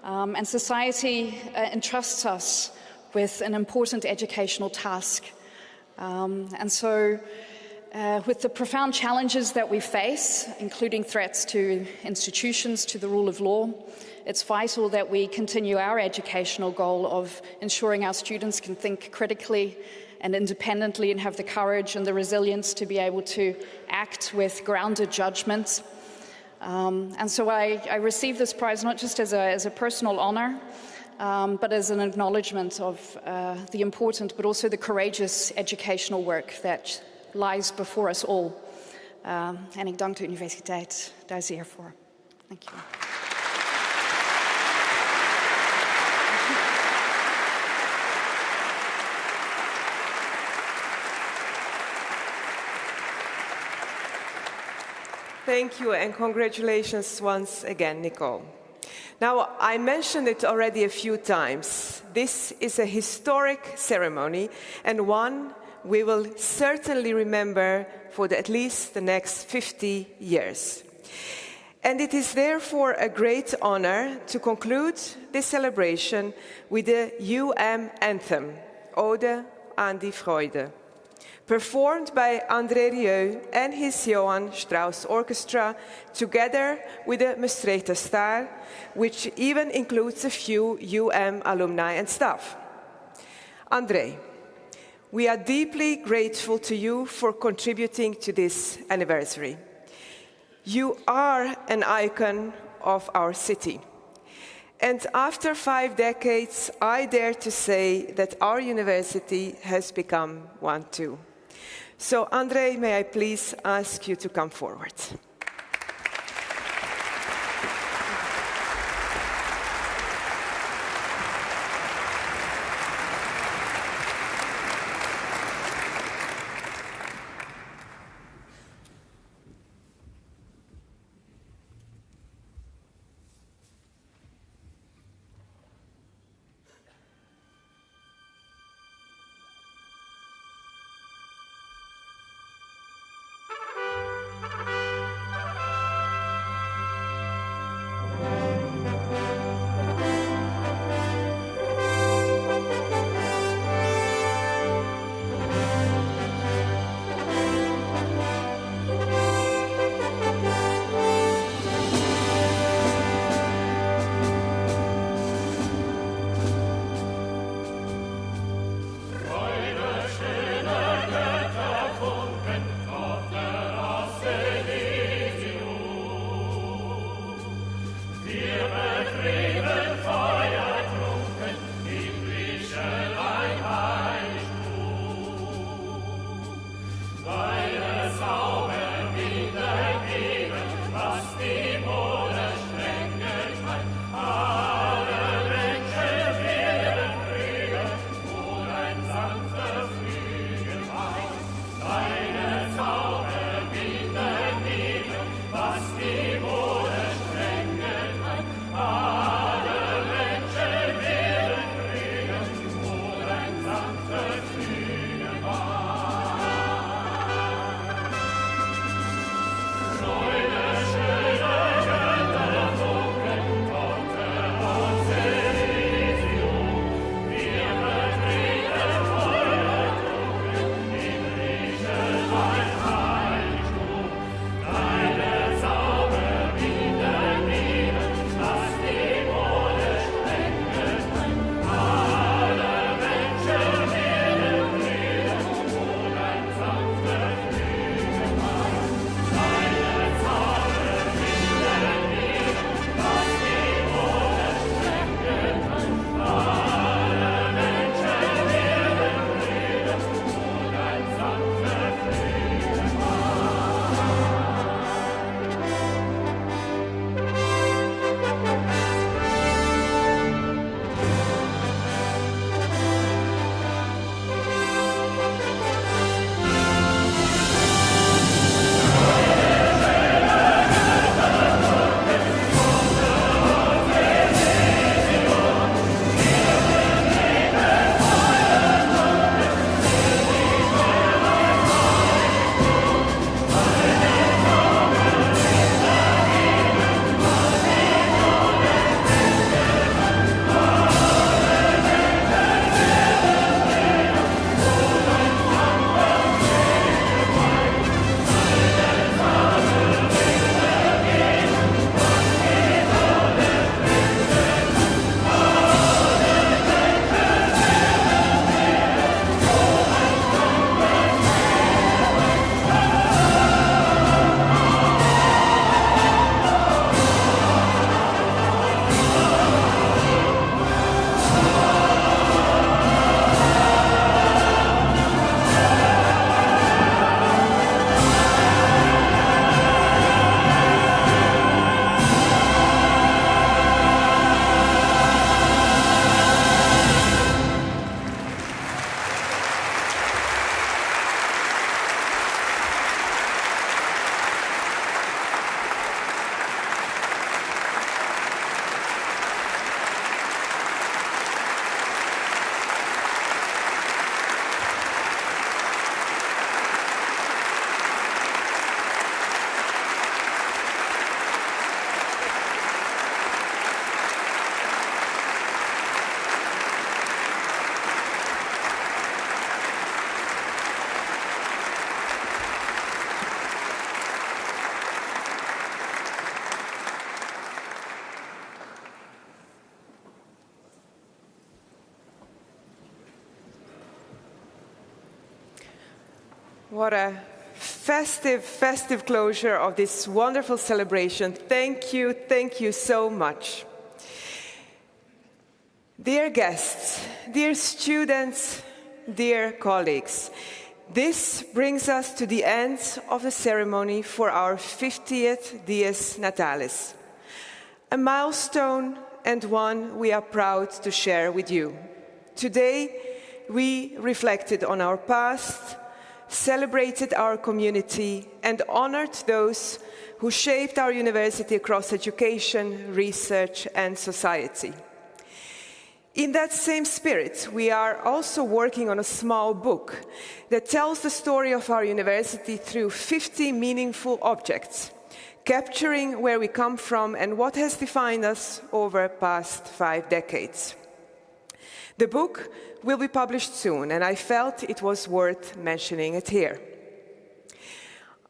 And society entrusts us with an important educational task. And so, with the profound challenges that we face, including threats to institutions, to the rule of law, it's vital that we continue our educational goal of ensuring our students can think critically and independently and have the courage and the resilience to be able to act with grounded judgment. And so I received this prize not just as a personal honor, but as an acknowledgement of the important but also the courageous educational work that lies before us all. En ik dank de universiteit daar zeer voor. Dank je wel. Thank you, and congratulations once again, Nicole. Now, I mentioned it already a few times. This is a historic ceremony, and one we will certainly remember for at least the next 50 years. And it is therefore a great honor to conclude this celebration with the anthem, Ode aan die Freude. performed by André Rieu and his Johann Strauss Orchestra, together with the Maastrichter Star, which even includes a few alumni and staff. André, we are deeply grateful to you for contributing to this anniversary. You are an icon of our city. And after 5 decades, I dare to say that our university has become one too. So, André, may I please ask you to come forward. What a festive closure of this wonderful celebration. Thank you so much. Dear guests, dear students, dear colleagues, this brings us to the end of the ceremony for our 50th Dies Natalis, a milestone and one we are proud to share with you. Today, we reflected on our past, celebrated our community, and honored those who shaped our university across education, research, and society. In that same spirit, we are also working on a small book that tells the story of our university through 50 meaningful objects, capturing where we come from and what has defined us over the past 5 decades. The book will be published soon, and I felt it was worth mentioning it here.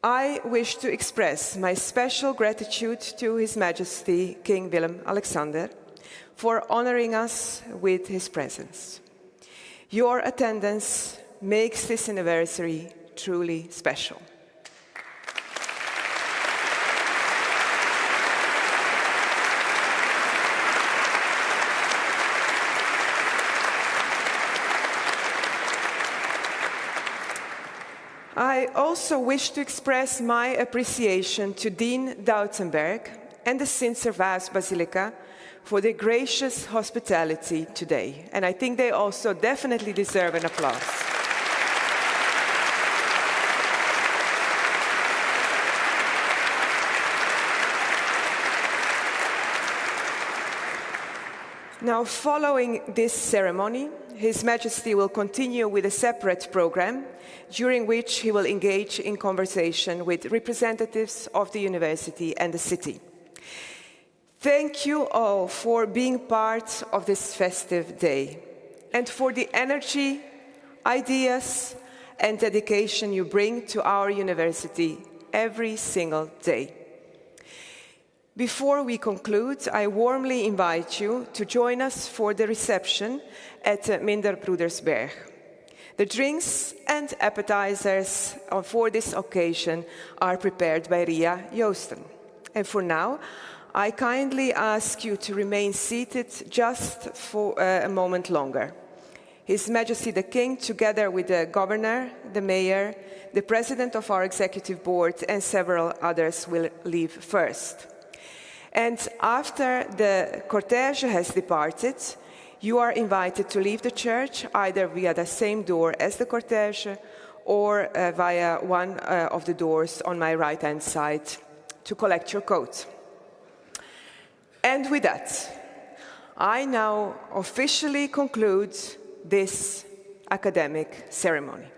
I wish to express my special gratitude to His Majesty King Willem-Alexander for honoring us with his presence. Your attendance makes this anniversary truly special. I also wish to express my appreciation to Dean Doutsenberg and the Sint Servaasbasiliek for their gracious hospitality today. And I think they also definitely deserve an applause. Now, following this ceremony, His Majesty will continue with a separate program during which he will engage in conversation with representatives of the university and the city. Thank you all for being part of this festive day and for the energy, ideas, and dedication you bring to our university every single day. Before we conclude, I warmly invite you to join us for the reception at Minderbroedersberg. The drinks and appetizers for this occasion are prepared by Ria Joosten. And for now, I kindly ask you to remain seated just for a moment longer. His Majesty the King, together with the Governor, the Mayor, the President of our Executive Board, and several others will leave first. And after the cortege has departed, you are invited to leave the church either via the same door as the cortege or via one of the doors on my right-hand side to collect your coat. And with that, I now officially conclude this academic ceremony.